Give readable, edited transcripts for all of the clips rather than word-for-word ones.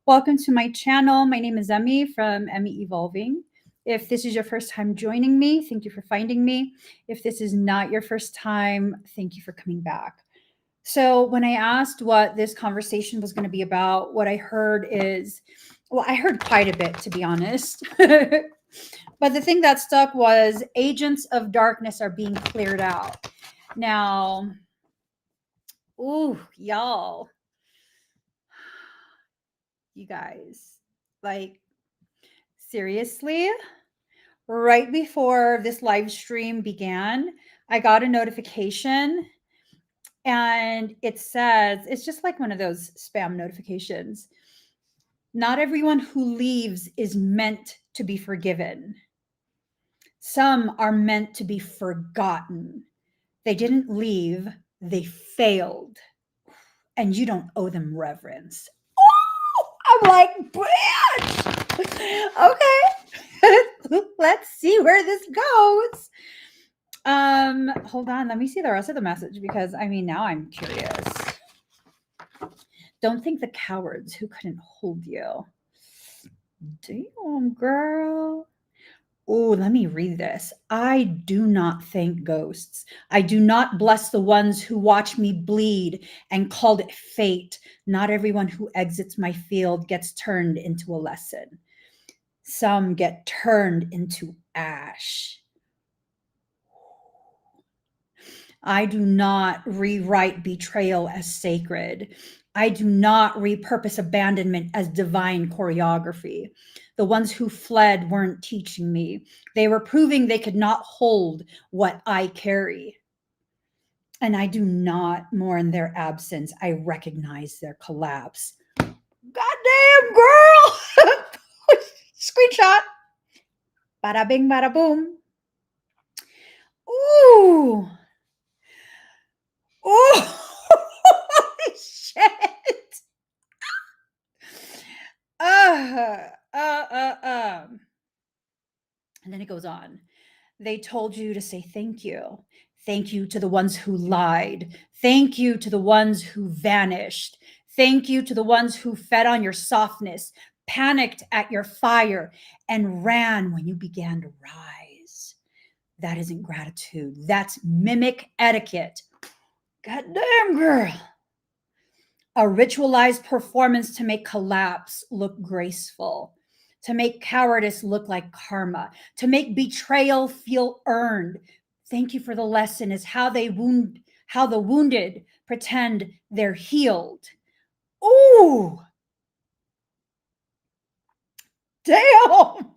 Welcome to my channel. My name is Emmy from Emmy Evolving. If this is your first time joining me, thank you for finding me. If this is not your first time, thank you for coming back. So when I asked what this conversation was going to be about, what I heard is, well, I heard quite a bit, to be honest. But the thing that stuck was agents of darkness are being cleared out. Now, ooh, y'all, you guys, like, seriously? Right before this live stream began, I got a notification and it says, it's just like one of those spam notifications. Not everyone who leaves is meant to be forgiven. Some are meant to be forgotten. They didn't leave, they failed. And you don't owe them reverence. Oh, I'm like, bitch. Okay. Let's see where this goes. Hold on. Let me see the rest of the message because now I'm curious. Don't think the cowards who couldn't hold you. Damn, girl. Oh, let me read this. I do not thank ghosts. I do not bless the ones who watch me bleed and called it fate. Not everyone who exits my field gets turned into a lesson. Some get turned into ash. I do not rewrite betrayal as sacred. I do not repurpose abandonment as divine choreography. The ones who fled weren't teaching me. They were proving they could not hold what I carry. And I do not mourn their absence. I recognize their collapse. Goddamn, girl! Screenshot. Bada bing, bada boom. Ooh. Oh, holy shit. And then it goes on. They told you to say thank you. Thank you to the ones who lied. Thank you to the ones who vanished. Thank you to the ones who fed on your softness, panicked at your fire, and ran when you began to rise. That isn't gratitude. That's mimic etiquette. Goddamn, girl. A ritualized performance to make collapse look graceful, to make cowardice look like karma, to make betrayal feel earned. Thank you for the lesson is how the wounded pretend they're healed. Ooh. Damn.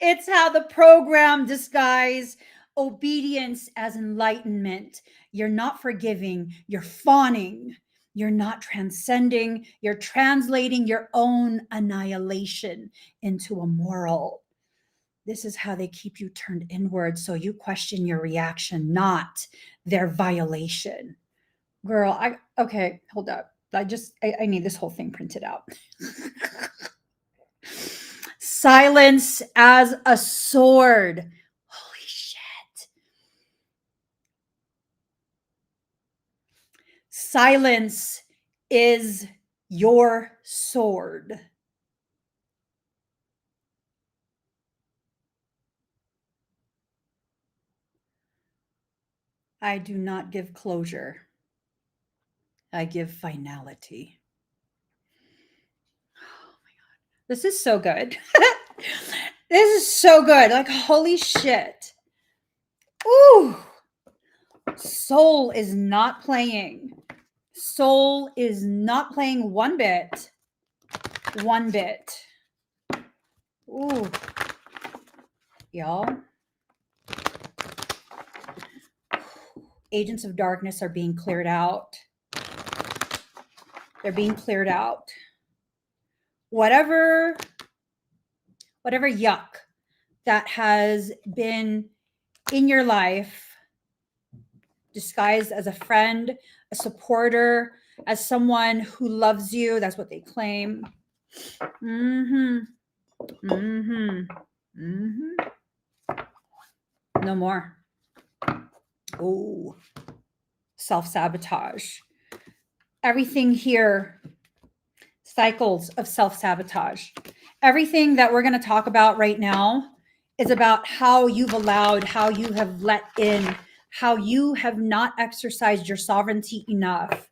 It's how the program disguise obedience as enlightenment. You're not forgiving, you're fawning. You're not transcending, you're translating your own annihilation into a moral. This is how they keep you turned inward so you question your reaction, not their violation. Girl, okay, hold up. I need this whole thing printed out. Silence as a sword. Holy shit. Silence is your sword. I do not give closure. I give finality. Oh my God. This is so good. This is so good. Like, holy shit. Ooh. Soul is not playing. Soul is not playing one bit. One bit. Ooh. Y'all. Agents of darkness are being cleared out. They're being cleared out. Whatever yuck that has been in your life, disguised as a friend, a supporter, as someone who loves you, that's what they claim. No more. Oh, self-sabotage. Everything here cycles of self-sabotage. Everything that we're going to talk about right now is about how you've allowed, how you have let in, how you have not exercised your sovereignty enough.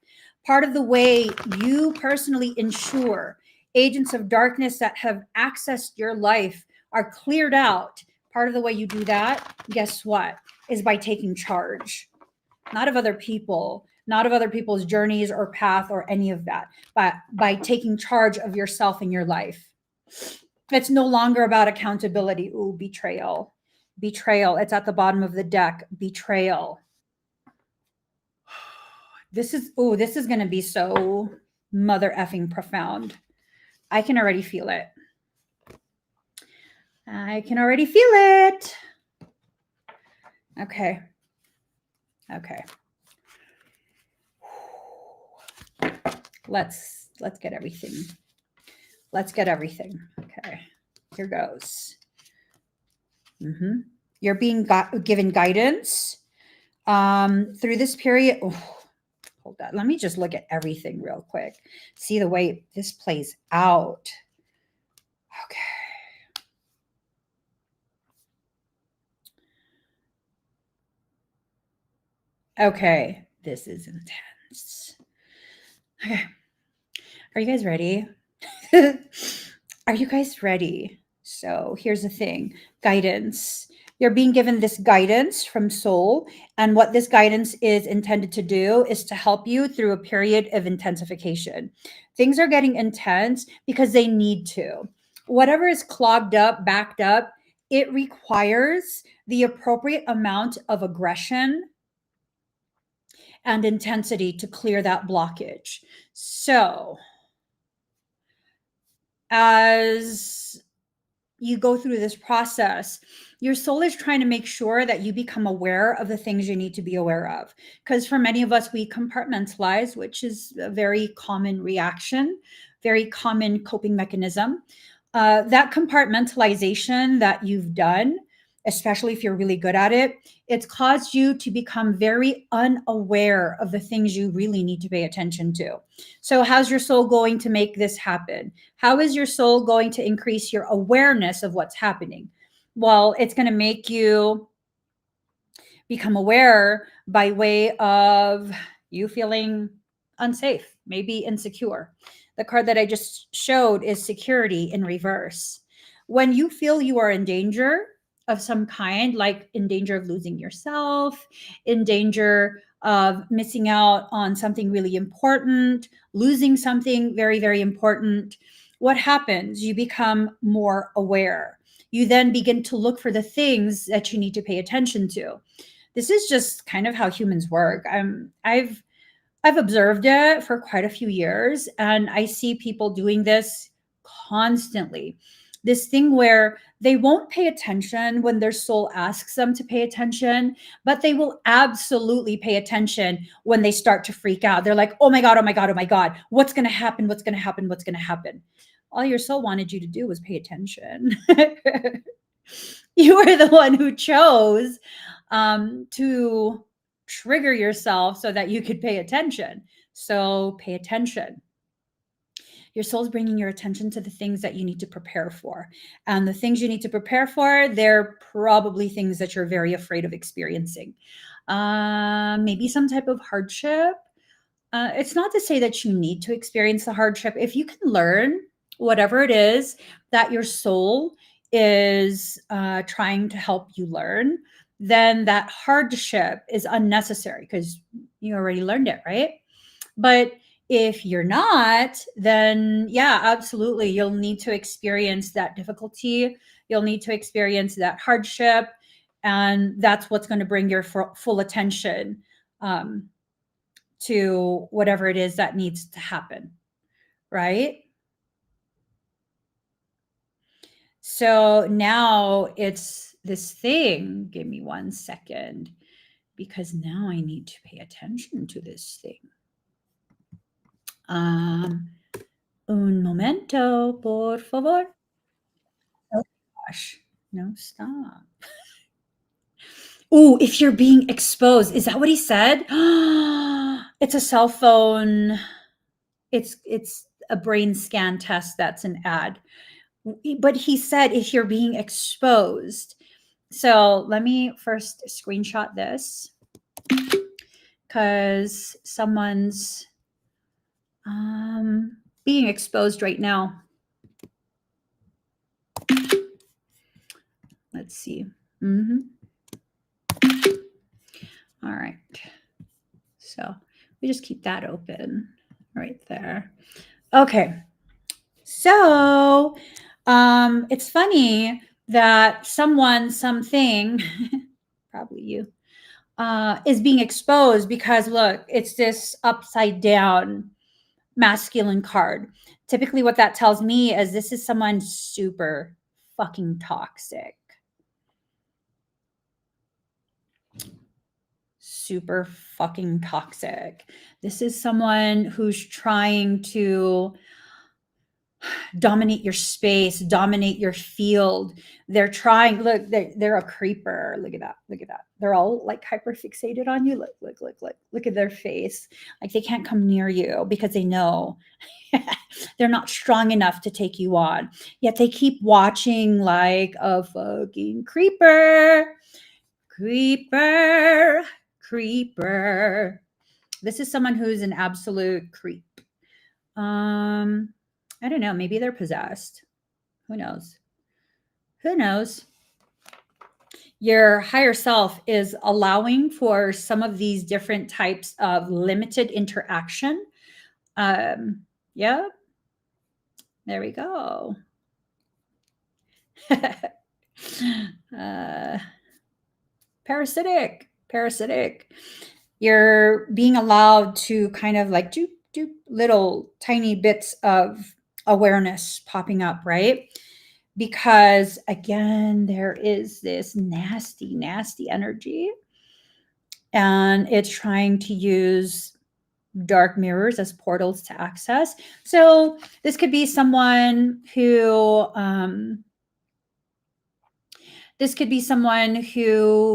Part of the way you personally ensure agents of darkness that have accessed your life are cleared out. Part of the way you do that, guess what, is by taking charge, not of other people, not of other people's journeys or path or any of that, but by taking charge of yourself and your life. It's no longer about accountability. Ooh, betrayal. Betrayal. It's at the bottom of the deck. Betrayal. This is going to be so mother effing profound. I can already feel it. I can already feel it. Okay. Okay. Let's get everything. Let's get everything. Okay. Here goes. You're being given guidance through this period. Oh, hold on. Let me just look at everything real quick. See the way this plays out. Okay. Okay. This is intense. Okay. Are you guys ready? Are you guys ready? So here's the thing. Guidance. You're being given this guidance from soul. And what this guidance is intended to do is to help you through a period of intensification. Things are getting intense because they need to. Whatever is clogged up, backed up, it requires the appropriate amount of aggression and intensity to clear that blockage. So as you go through this process, your soul is trying to make sure that you become aware of the things you need to be aware of. Because for many of us, we compartmentalize, which is a very common reaction, very common coping mechanism. That compartmentalization that you've done, especially if you're really good at it, it's caused you to become very unaware of the things you really need to pay attention to. So how's your soul going to make this happen? How is your soul going to increase your awareness of what's happening? Well, it's going to make you become aware by way of you feeling unsafe, maybe insecure. The card that I just showed is security in reverse. When you feel you are in danger of some kind, like in danger of losing yourself, in danger of missing out on something really important, losing something very, very important, what happens? You become more aware. You then begin to look for the things that you need to pay attention to. This is just kind of how humans work. I've observed it for quite a few years, and I see people doing this constantly. This thing where they won't pay attention when their soul asks them to pay attention, but they will absolutely pay attention when they start to freak out. They're like, oh my God, oh my God, oh my God. What's going to happen? What's going to happen? What's going to happen? All your soul wanted you to do was pay attention. You were the one who chose to trigger yourself so that you could pay attention. So pay attention. Your soul's bringing your attention to the things that you need to prepare for. And the things you need to prepare for, they're probably things that you're very afraid of experiencing. Maybe some type of hardship. It's not to say that you need to experience the hardship. If you can learn whatever it is that your soul is trying to help you learn, then that hardship is unnecessary because you already learned it, right? But if you're not, then yeah, absolutely. You'll need to experience that difficulty. You'll need to experience that hardship. And that's what's going to bring your full attention to whatever it is that needs to happen, right? So now it's this thing. Give me 1 second, because now I need to pay attention to this thing. Un momento, por favor. Oh gosh, no, stop. Ooh, if you're being exposed, is that what he said? It's a cell phone. It's a brain scan test that's an ad. But he said if you're being exposed. So let me first screenshot this because someone's being exposed right now. Let's see. All right. So we just keep that open right there. Okay. So it's funny that someone, something, probably you, is being exposed because look, it's this upside down masculine card. Typically what that tells me is this is someone super fucking toxic. Super fucking toxic. This is someone who's trying to dominate your space, dominate your field. They're trying, look, they're a creeper. Look at that. Look at that. They're all like hyper fixated on you. Look at their face. Like they can't come near you because they know they're not strong enough to take you on. Yet they keep watching like a fucking creeper. Creeper. This is someone who's an absolute creep. I don't know. Maybe they're possessed. Who knows? Who knows? Your higher self is allowing for some of these different types of limited interaction. Yeah. There we go. Parasitic. You're being allowed to kind of like do little tiny bits of awareness popping up, right? Because again, there is this nasty energy and it's trying to use dark mirrors as portals to access. So this could be someone who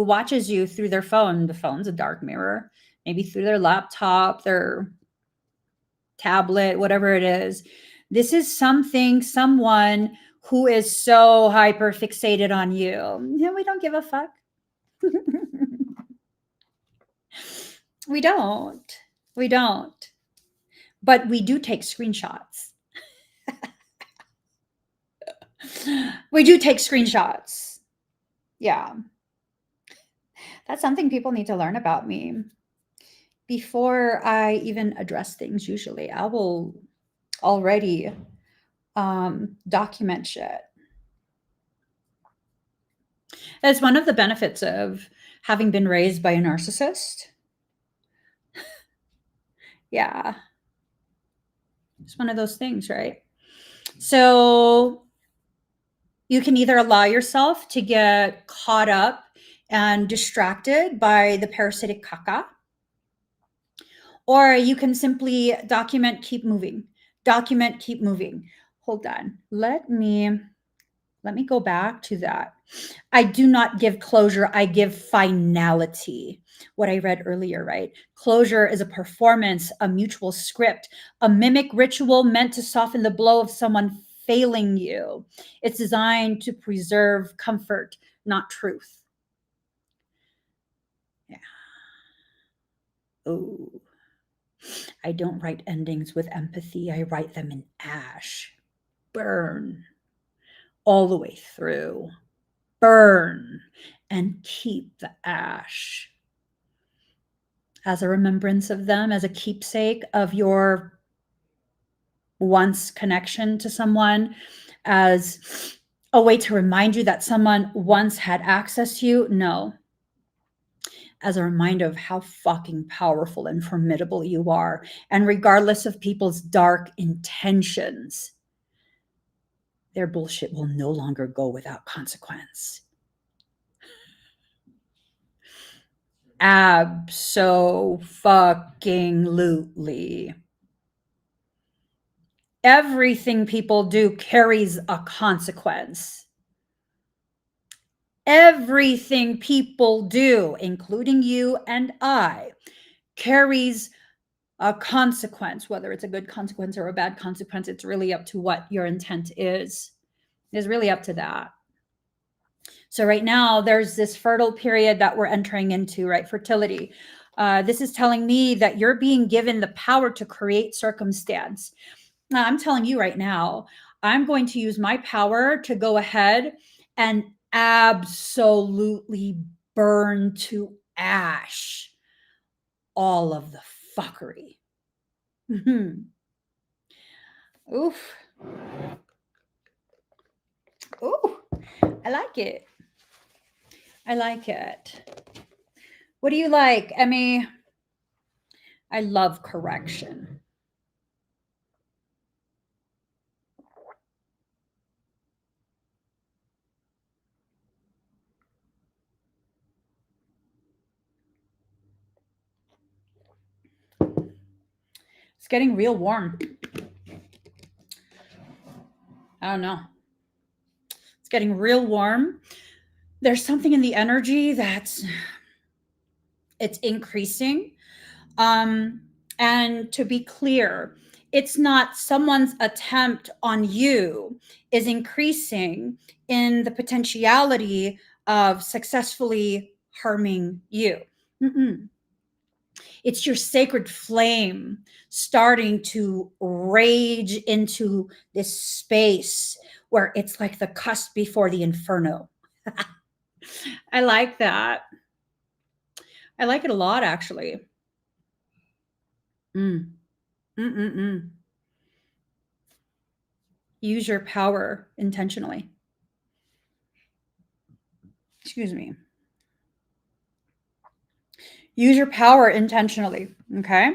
watches you through their phone. The phone's a dark mirror, maybe through their laptop, their tablet, whatever it is. This is someone who is so hyper fixated on you. Yeah, we don't give a fuck. We don't. But we do take screenshots. Yeah. That's something people need to learn about me. Before I even address things, usually I will already document shit. It's one of the benefits of having been raised by a narcissist. Yeah. It's one of those things, right? So you can either allow yourself to get caught up and distracted by the parasitic caca, or you can simply document, keep moving. Hold on. Let me go back to that. I do not give closure. I give finality. What I read earlier, right? Closure is a performance, a mutual script, a mimic ritual meant to soften the blow of someone failing you. It's designed to preserve comfort, not truth. Yeah. Oh. I don't write endings with empathy. I write them in ash. Burn all the way through. Burn and keep the ash as a remembrance of them, as a keepsake of your once connection to someone, as a way to remind you that someone once had access to you. No. As a reminder of how fucking powerful and formidable you are. And regardless of people's dark intentions, their bullshit will no longer go without consequence. Abso-fucking-lutely. Everything people do carries a consequence. Everything people do, including you and I, carries a consequence, whether it's a good consequence or a bad consequence. It's really up to what your intent is. It's really up to that. So right now there's this fertile period that we're entering into, right? Fertility. This is telling me that you're being given the power to create circumstance. Now, I'm telling you right now, I'm going to use my power to go ahead and absolutely burn to ash all of the fuckery. Oof. Ooh, I like it. I like it. What do you like, Emmy? I love correction. It's getting real warm. I don't know. It's getting real warm. There's something in the energy it's increasing. And to be clear, it's not someone's attempt on you is increasing in the potentiality of successfully harming you. Mm-mm. It's your sacred flame starting to rage into this space where it's like the cusp before the inferno. I like that. I like it a lot, actually. Mm. Mm-mm-mm. Use your power intentionally. Excuse me. Use your power intentionally. Okay.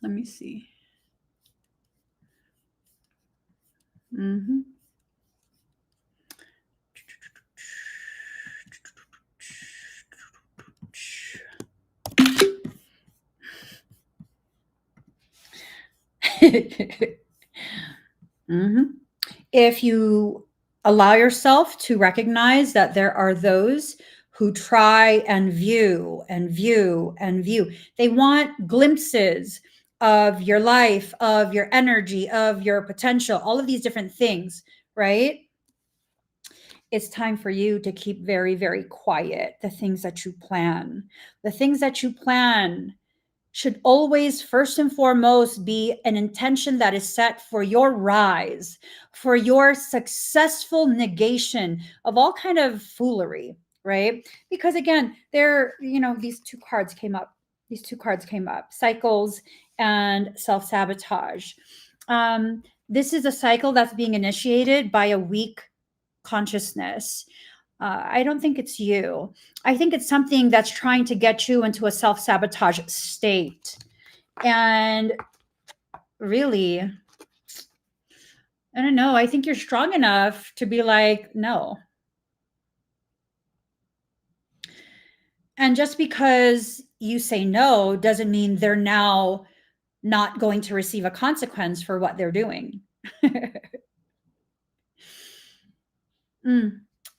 Let me see. Mm-hmm. Mm-hmm. If you allow yourself to recognize that there are those who try and view and view and view, they want glimpses of your life, of your energy, of your potential, all of these different things, right? It's time for you to keep very, very quiet. The things that you plan, the things that you plan should always first and foremost be an intention that is set for your rise, for your successful negation of all kind of foolery, right? Because again, these two cards came up. These two cards came up, cycles and self-sabotage. This is a cycle that's being initiated by a weak consciousness. I don't think it's you. I think it's something that's trying to get you into a self sabotage state. And really, I don't know. I think you're strong enough to be like, no. And just because you say no doesn't mean they're now not going to receive a consequence for what they're doing.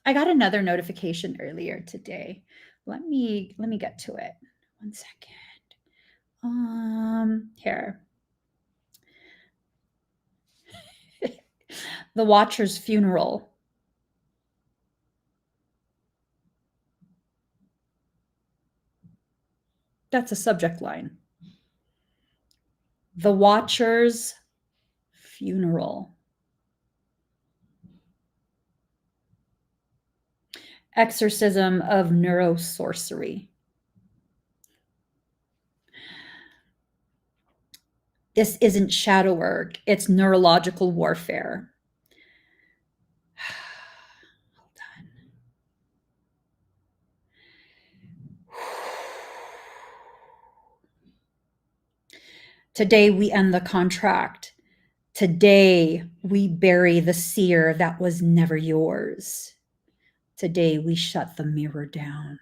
I got another notification earlier today. Let me get to it. 1 second. Here. The Watcher's funeral. That's a subject line. The Watcher's funeral. Exorcism of neurosorcery. This isn't shadow work, it's neurological warfare. Hold on. Today we end the contract. Today we bury the seer that was never yours. Today we shut the mirror down.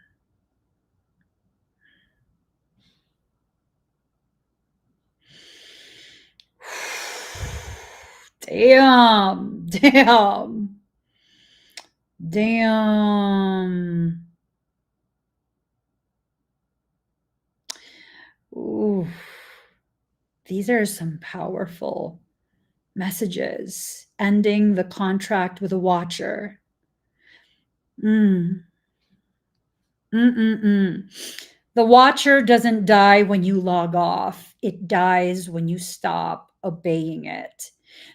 Damn. These are some powerful messages. Ending the contract with a watcher. Mm. Mm-mm-mm. The watcher doesn't die when you log off. It dies when you stop obeying it.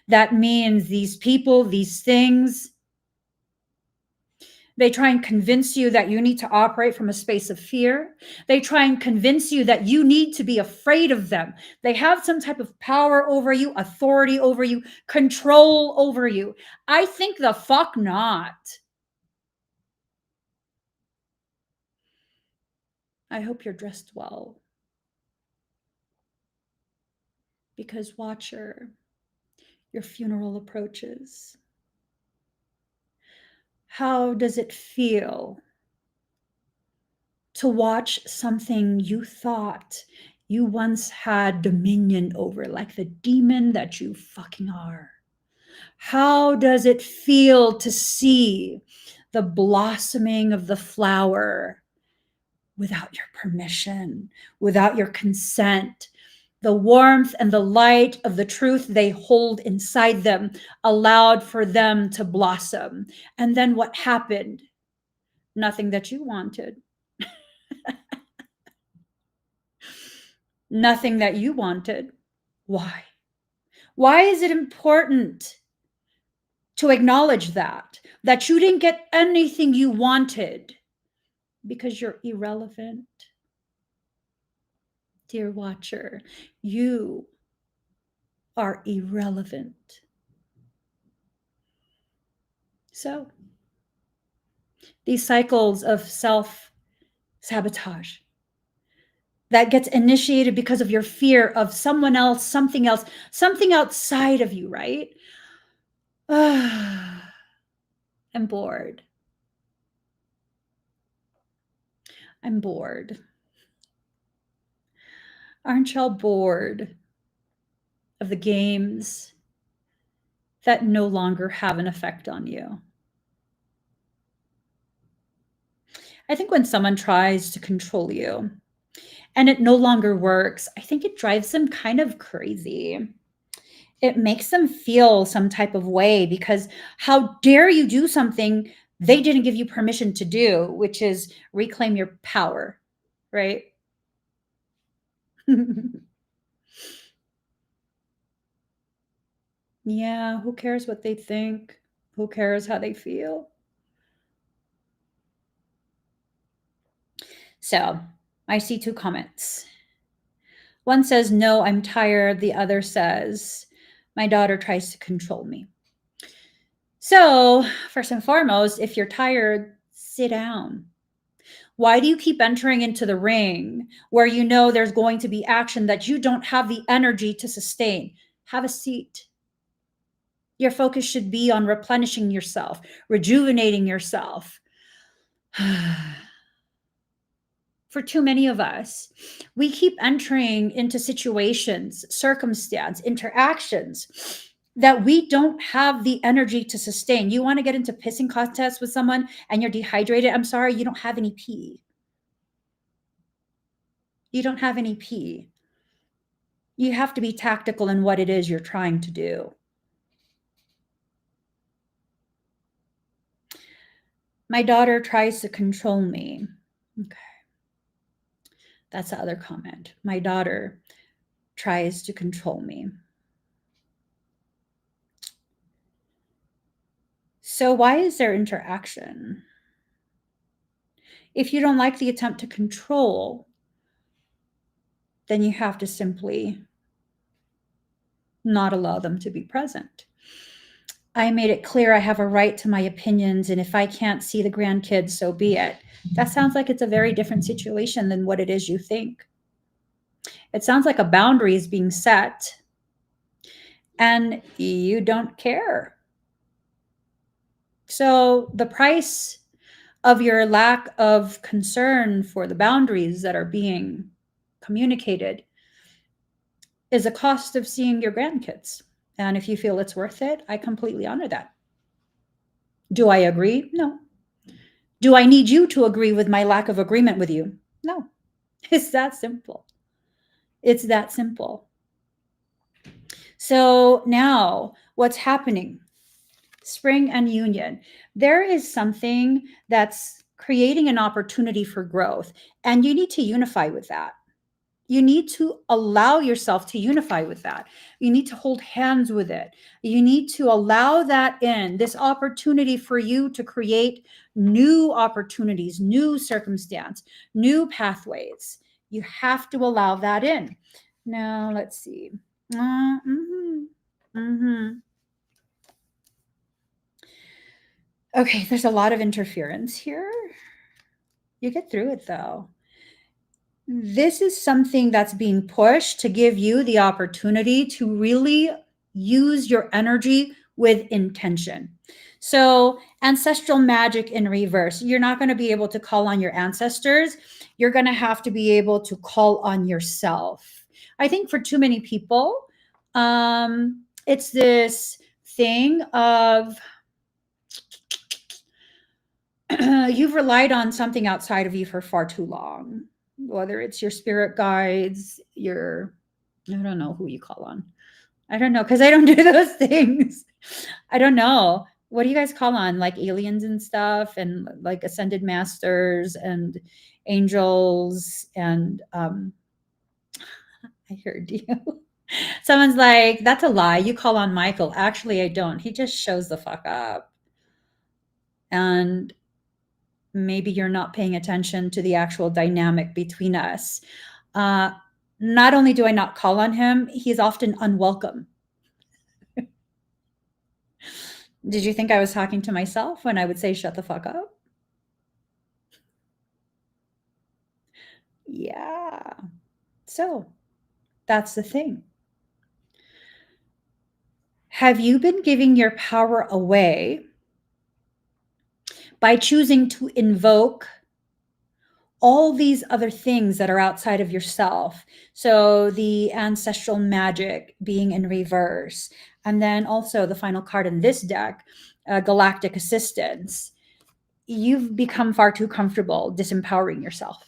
That means these people, these things, they try and convince you that you need to operate from a space of fear. They try and convince you that you need to be afraid of them. They have some type of power over you, authority over you, control over you. I think the fuck not. I hope you're dressed well. Because, watcher, your funeral approaches. How does it feel to watch something you thought you once had dominion over, like the demon that you fucking are? How does it feel to see the blossoming of the flower without your permission, without your consent? The warmth and the light of the truth they hold inside them allowed for them to blossom. And then what happened? Nothing that you wanted. Nothing that you wanted. Why? Why is it important to acknowledge that you didn't get anything you wanted? Because you're irrelevant. Dear watcher, you are irrelevant. So, these cycles of self-sabotage that gets initiated because of your fear of someone else, something outside of you, right? I'm bored. I'm bored. Aren't y'all bored of the games that no longer have an effect on you? I think when someone tries to control you and it no longer works, I think it drives them kind of crazy. It makes them feel some type of way because how dare you do something they didn't give you permission to do, which is reclaim your power, right? Yeah, who cares what they think? Who cares how they feel? So I see two comments. One says, no, I'm tired. The other says, my daughter tries to control me. So, first and foremost, if you're tired, sit down. Why do you keep entering into the ring where you know there's going to be action that you don't have the energy to sustain? Have a seat. Your focus should be on replenishing yourself, rejuvenating yourself. For too many of us, we keep entering into situations, circumstance, interactions that we don't have the energy to sustain. You want to get into pissing contests with someone and you're dehydrated. I'm sorry, you don't have any pee. You don't have any pee. You have to be tactical in what it is you're trying to do. My daughter tries to control me. Okay. That's the other comment. My daughter tries to control me. So why is there interaction? If you don't like the attempt to control, then you have to simply not allow them to be present. I made it clear I have a right to my opinions, and if I can't see the grandkids, so be it. That sounds like it's a very different situation than what it is you think. It sounds like a boundary is being set, and you don't care. So the price of your lack of concern for the boundaries that are being communicated is a cost of seeing your grandkids. And if you feel it's worth it, I completely honor that. Do I agree? No. Do I need you to agree with my lack of agreement with you? No. It's that simple. It's that simple. So now what's happening? Spring and union. There is something that's creating an opportunity for growth, and you need to unify with that. You need to allow yourself to unify with that. You need to hold hands with it. You need to allow that in, this opportunity for you to create new opportunities, new circumstance, new pathways. You have to allow that in. Now, let's see. Okay, there's a lot of interference here. You get through it though. This is something that's being pushed to give you the opportunity to really use your energy with intention. So, ancestral magic in reverse, you're not going to be able to call on your ancestors. You're going to have to be able to call on yourself. I think for too many people, it's this thing of you've relied on something outside of you for far too long, whether it's your spirit guides, I don't know who you call on. I don't know, because I don't do those things. I don't know. What do you guys call on? Like aliens and stuff, and like ascended masters and angels and I heard you. Someone's like, that's a lie. You call on Michael. Actually, I don't. He just shows the fuck up. And maybe you're not paying attention to the actual dynamic between us. Not only do I not call on him, he's often unwelcome. Did you think I was talking to myself when I would say, shut the fuck up? Yeah. So that's the thing. Have you been giving your power away by choosing to invoke all these other things that are outside of yourself? So the ancestral magic being in reverse, and then also the final card in this deck, Galactic Assistance. You've become far too comfortable disempowering yourself.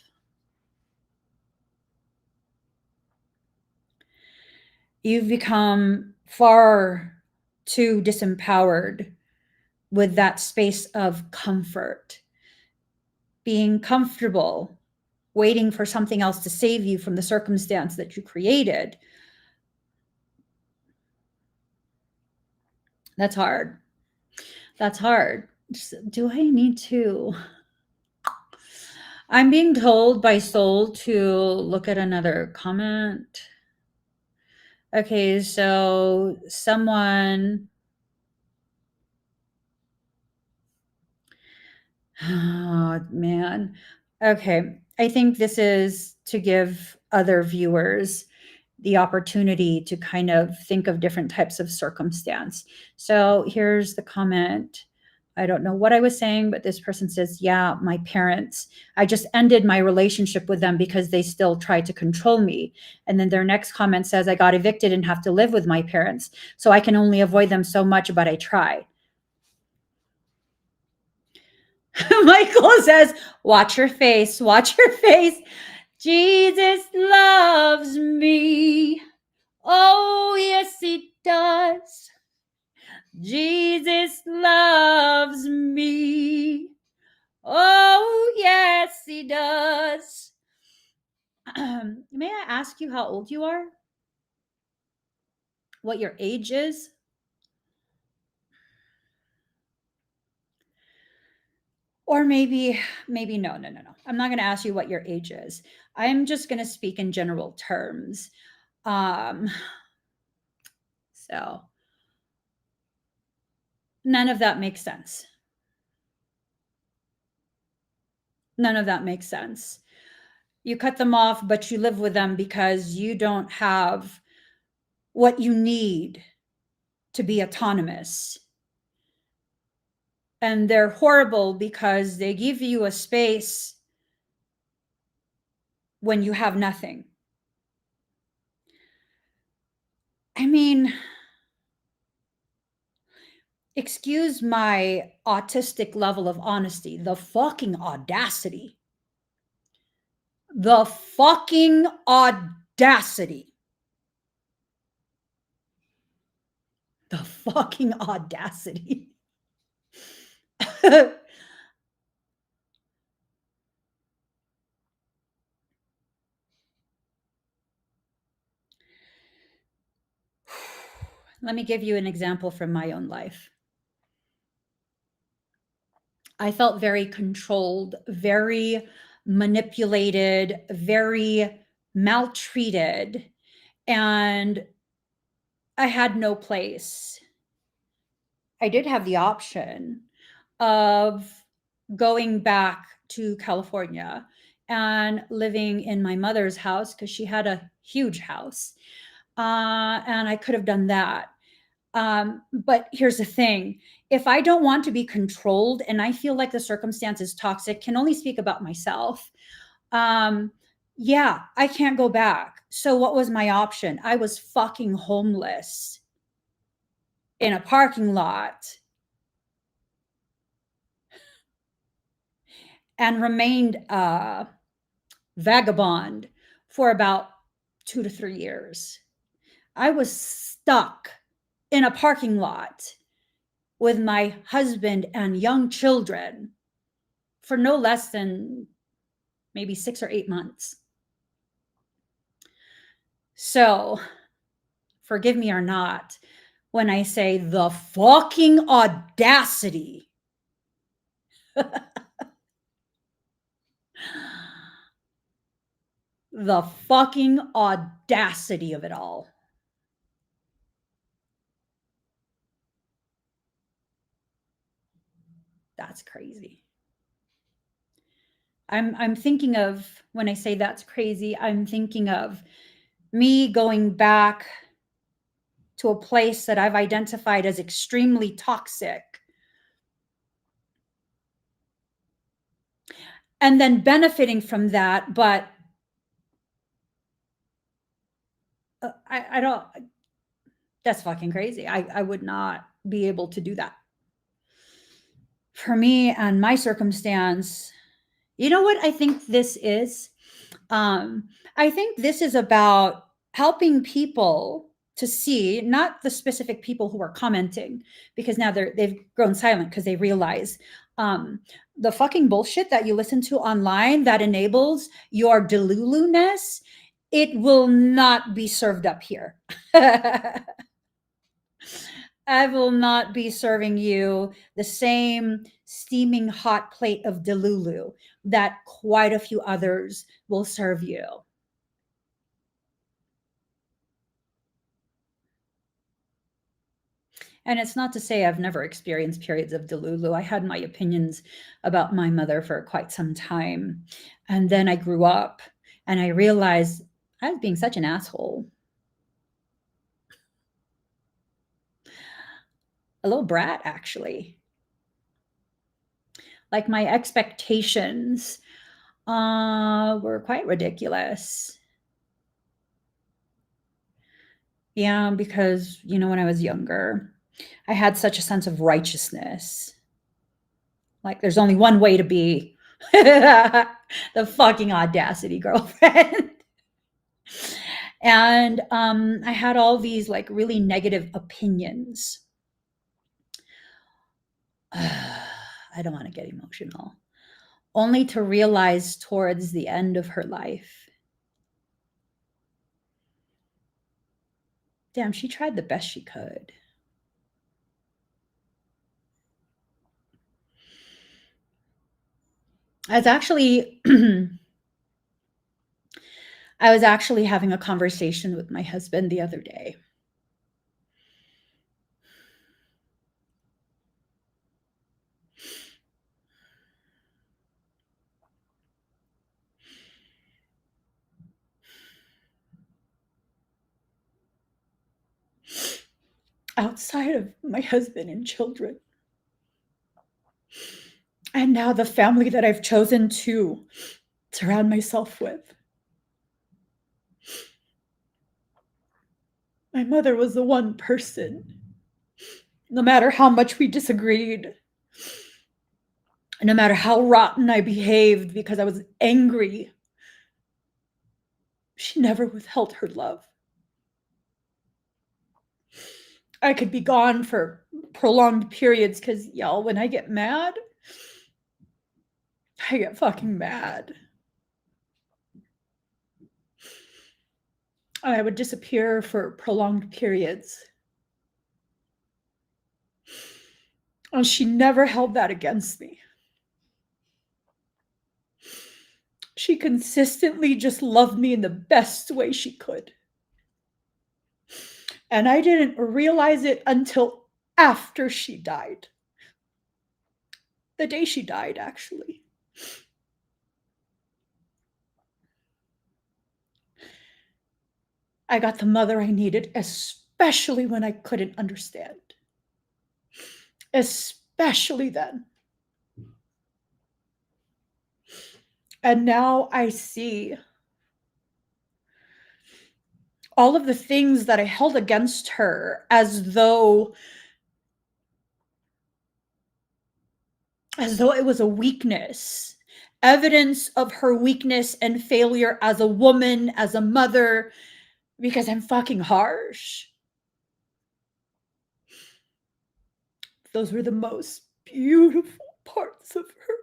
You've become far too disempowered with that space of comfort, being comfortable, waiting for something else to save you from the circumstance that you created. That's hard. That's hard. Do I need to? I'm being told by Soul to look at another comment. Okay, so someone. Oh, man. Okay. I think this is to give other viewers the opportunity to kind of think of different types of circumstance. So here's the comment. I don't know what I was saying, but this person says, yeah, my parents, I just ended my relationship with them because they still try to control me. And then their next comment says, I got evicted and have to live with my parents. So I can only avoid them so much, but I try. Michael says, watch your face, watch your face. Jesus loves me. Oh, yes, he does. Jesus loves me. Oh, yes, he does. May I ask you how old you are? What your age is? Or maybe no. I'm not going to ask you what your age is. I'm just going to speak in general terms. So none of that makes sense. None of that makes sense. You cut them off, but you live with them because you don't have what you need to be autonomous. And they're horrible because they give you a space when you have nothing. I mean, excuse my autistic level of honesty, the fucking audacity. The fucking audacity The fucking audacity. Let me give you an example from my own life. I felt very controlled, very manipulated, very maltreated, and I had no place. I did have the option of going back to California and living in my mother's house because she had a huge house. And I could have done that. But here's the thing, if I don't want to be controlled and I feel like the circumstance is toxic, can only speak about myself. Yeah, I can't go back. So what was my option? I was fucking homeless in a parking lot and remained a vagabond for about 2 to 3 years. I was stuck in a parking lot with my husband and young children for no less than maybe 6 or 8 months. So, forgive me or not when I say the fucking audacity. The fucking audacity of it all. That's crazy. I'm thinking of, when I say that's crazy, I'm thinking of me going back to a place that I've identified as extremely toxic and then benefiting from that, but I don't, that's fucking crazy. I would not be able to do that. For me and my circumstance, you know what I think this is? I think this is about helping people to see, not the specific people who are commenting, because now they've grown silent because they realize the fucking bullshit that you listen to online that enables your delulu-ness, it will not be served up here. I will not be serving you the same steaming hot plate of delulu that quite a few others will serve you. And it's not to say I've never experienced periods of delulu. I had my opinions about my mother for quite some time. And then I grew up and I realized I was being such an asshole. A little brat, actually. Like my expectations were quite ridiculous. Yeah, because, when I was younger, I had such a sense of righteousness. Like, there's only one way to be the fucking audacity girlfriend. And I had all these like really negative opinions. I don't want to get emotional. Only to realize towards the end of her life, damn, she tried the best she could. I was actually having a conversation with my husband the other day. Outside of my husband and children, and now the family that I've chosen to surround myself with, my mother was the one person, no matter how much we disagreed, no matter how rotten I behaved because I was angry, she never withheld her love. I could be gone for prolonged periods because, y'all, when I get mad, I get fucking mad. I would disappear for prolonged periods. And she never held that against me. She consistently just loved me in the best way she could. And I didn't realize it until after she died. The day she died, actually. I got the mother I needed, especially when I couldn't understand. Especially then. And now I see all of the things that I held against her as though it was a weakness, evidence of her weakness and failure as a woman, as a mother, because I'm fucking harsh. Those were the most beautiful parts of her.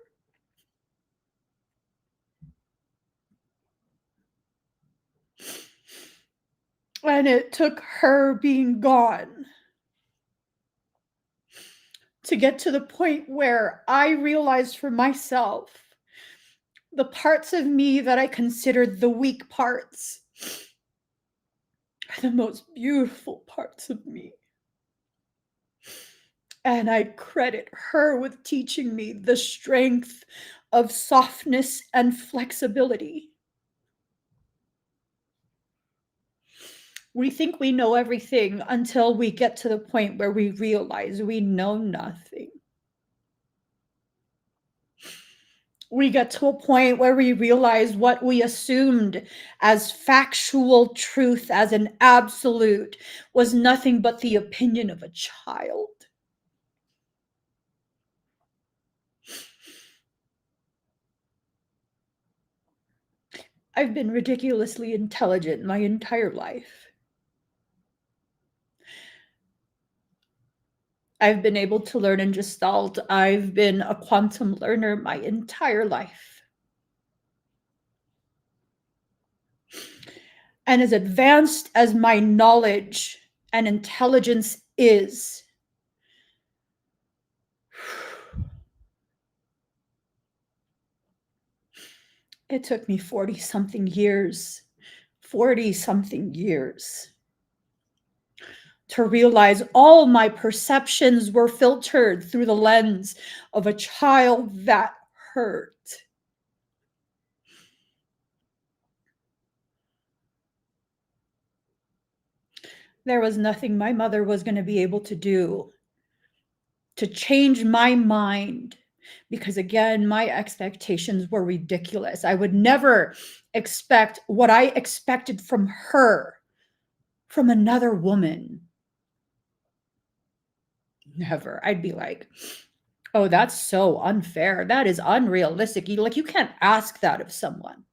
And it took her being gone to get to the point where I realized for myself the parts of me that I considered the weak parts are the most beautiful parts of me. And I credit her with teaching me the strength of softness and flexibility. We think we know everything until we get to the point where we realize we know nothing. We get to a point where we realize what we assumed as factual truth, as an absolute, was nothing but the opinion of a child. I've been ridiculously intelligent my entire life. I've been able to learn in Gestalt. I've been a quantum learner my entire life. And as advanced as my knowledge and intelligence is, it took me 40-something years to realize all my perceptions were filtered through the lens of a child that hurt. There was nothing my mother was going to be able to do to change my mind, because again, my expectations were ridiculous. I would never expect what I expected from her from another woman. Never. I'd be like, oh, that's so unfair. That is unrealistic. You can't ask that of someone.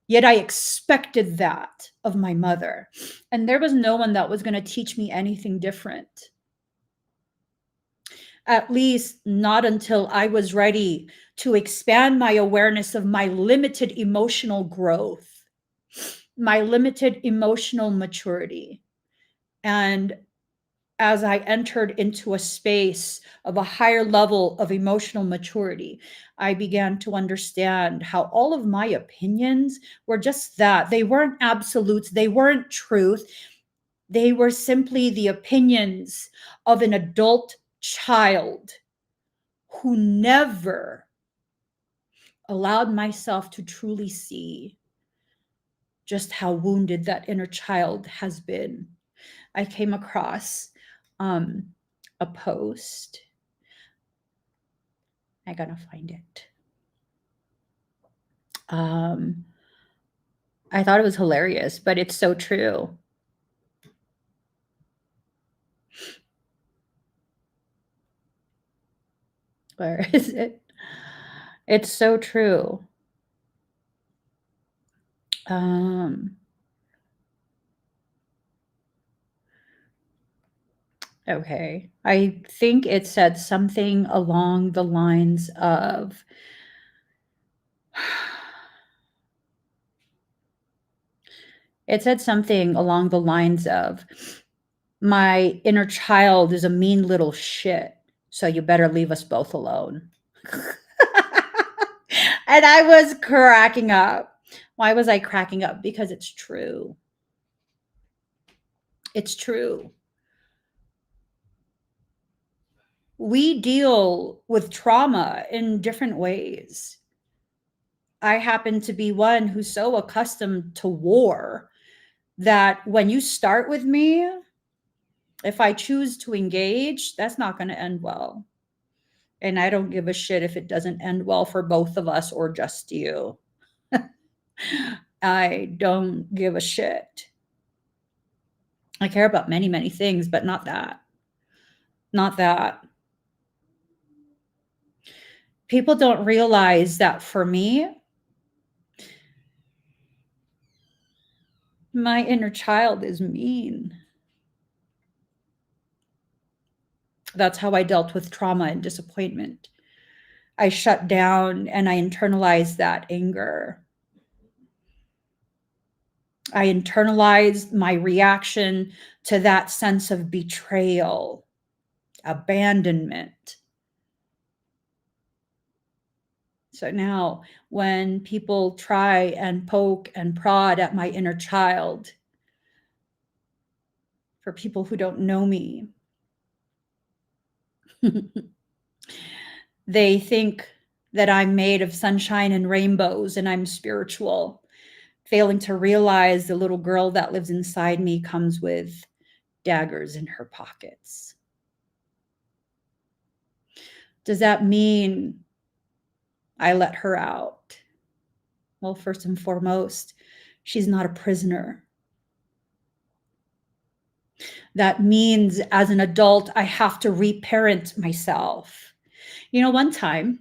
Yet I expected that of my mother. And there was no one that was going to teach me anything different. At least not until I was ready to expand my awareness of my limited emotional growth, my limited emotional maturity. And as I entered into a space of a higher level of emotional maturity, I began to understand how all of my opinions were just that. They weren't absolutes, they weren't truth. They were simply the opinions of an adult child who never allowed myself to truly see just how wounded that inner child has been. I came across a post. I gotta find it. I thought it was hilarious, but it's so true. Where is it? It's so true. Okay. I think it said something along the lines of my inner child is a mean little shit, so you better leave us both alone. And I was cracking up. Why was I cracking up? Because it's true. It's true. We deal with trauma in different ways. I happen to be one who's so accustomed to war that when you start with me, if I choose to engage, that's not going to end well. And I don't give a shit if it doesn't end well for both of us or just you. I don't give a shit. I care about many, many things, but not that. Not that. People don't realize that for me, my inner child is mean. That's how I dealt with trauma and disappointment. I shut down and I internalized that anger. I internalized my reaction to that sense of betrayal, abandonment. So now, when people try and poke and prod at my inner child, for people who don't know me, they think that I'm made of sunshine and rainbows and I'm spiritual, failing to realize the little girl that lives inside me comes with daggers in her pockets. Does that mean I let her out? Well, first and foremost, she's not a prisoner. That means as an adult, I have to reparent myself. You know, one time,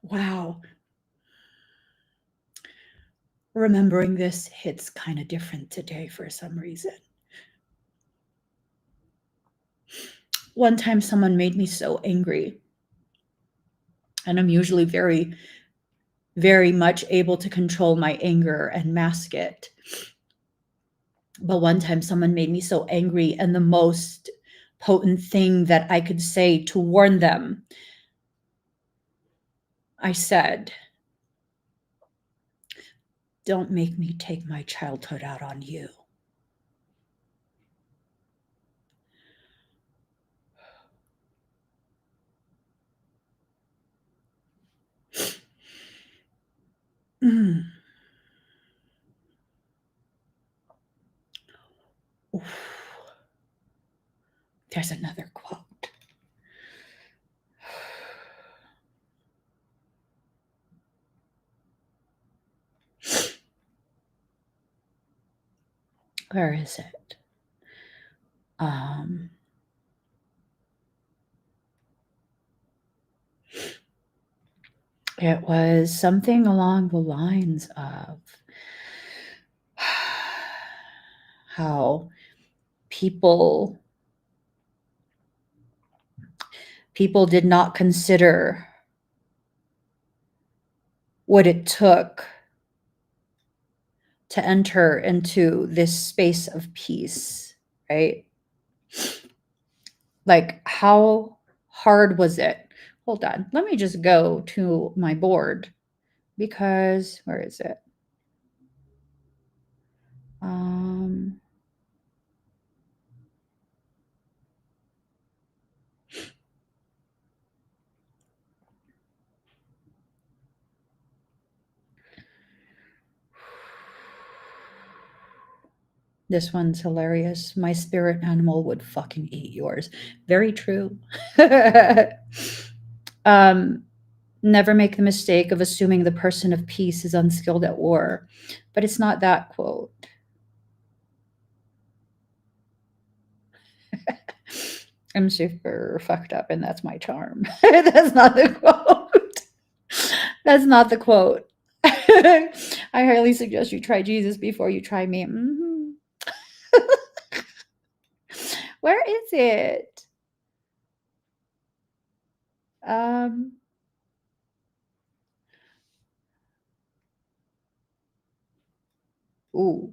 wow, remembering this hits kind of different today for some reason. One time, someone made me so angry, and I'm usually very, very much able to control my anger and mask it. But one time, someone made me so angry, and the most potent thing that I could say to warn them, I said, "Don't make me take my childhood out on you." Mm. There's another quote. Where is it? It was something along the lines of how people did not consider what it took to enter into this space of peace, right? Like, how hard was it? Hold on. Let me just go to my board because where is it? This one's hilarious. My spirit animal would fucking eat yours. Very true. Never make the mistake of assuming the person of peace is unskilled at war. But it's not that quote. I'm super fucked up, and that's my charm. That's not the quote. That's not the quote. I highly suggest you try Jesus before you try me. Where is it? Um, ooh.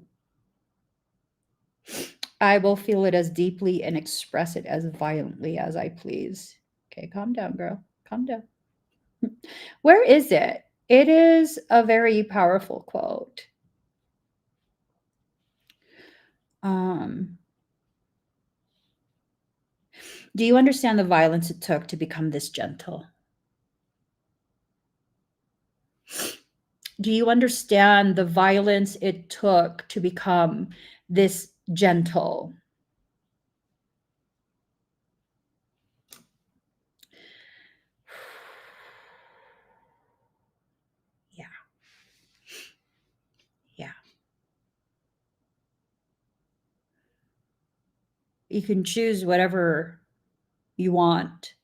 I will feel it as deeply and express it as violently as I please. Okay, calm down, girl. Calm down. Where is it? It is a very powerful quote. Um, do you understand the violence it took to become this gentle? Do you understand the violence it took to become this gentle? Yeah, yeah. You can choose whatever you want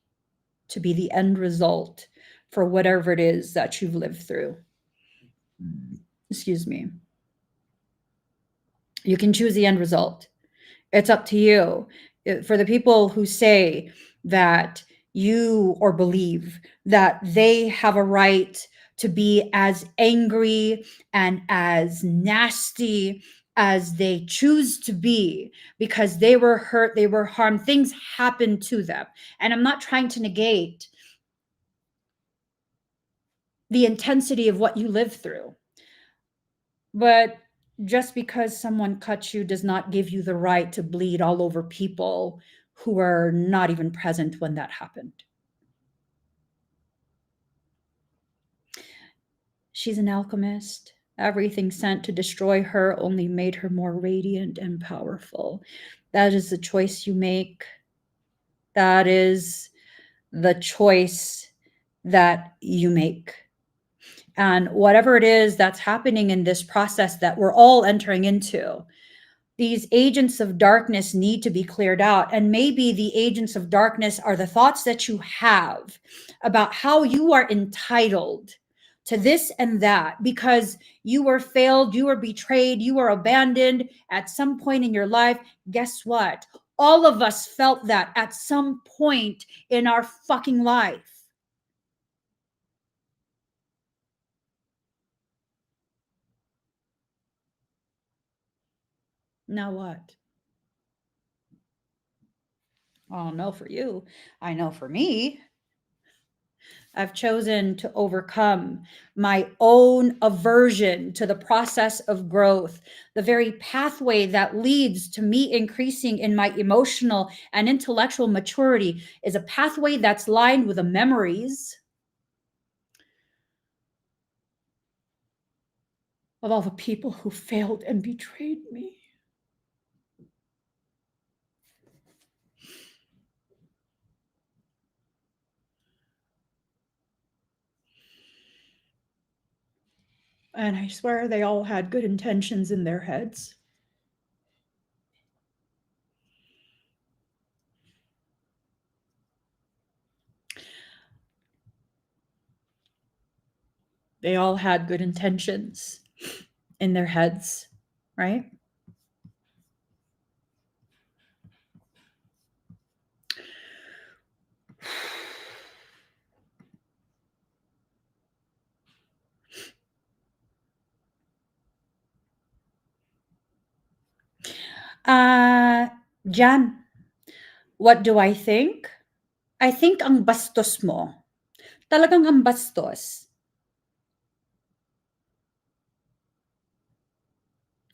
to be the end result for whatever it is that you've lived through. Excuse me. You can choose the end result. It's up to you. For the people who say that you or believe that they have a right to be as angry and as nasty as they choose to be because they were hurt, they were harmed, things happened to them. And I'm not trying to negate the intensity of what you lived through. But just because someone cuts you does not give you the right to bleed all over people who are not even present when that happened. She's an alchemist. Everything sent to destroy her only made her more radiant and powerful. That is the choice you make. That is the choice that you make. And whatever it is that's happening in this process that we're all entering into, these agents of darkness need to be cleared out. And maybe the agents of darkness are the thoughts that you have about how you are entitled to this and that because you were failed, you were betrayed, you were abandoned at some point in your life. Guess what? All of us felt that at some point in our fucking life. Now what? Oh, no, for you. I know for me. I've chosen to overcome my own aversion to the process of growth, the very pathway that leads to me increasing in my emotional and intellectual maturity is a pathway that's lined with the memories of all the people who failed and betrayed me. And I swear they all had good intentions in their heads. They all had good intentions in their heads, right? Jan, what do I think? I think ang bastos mo. Talagang ang bastos.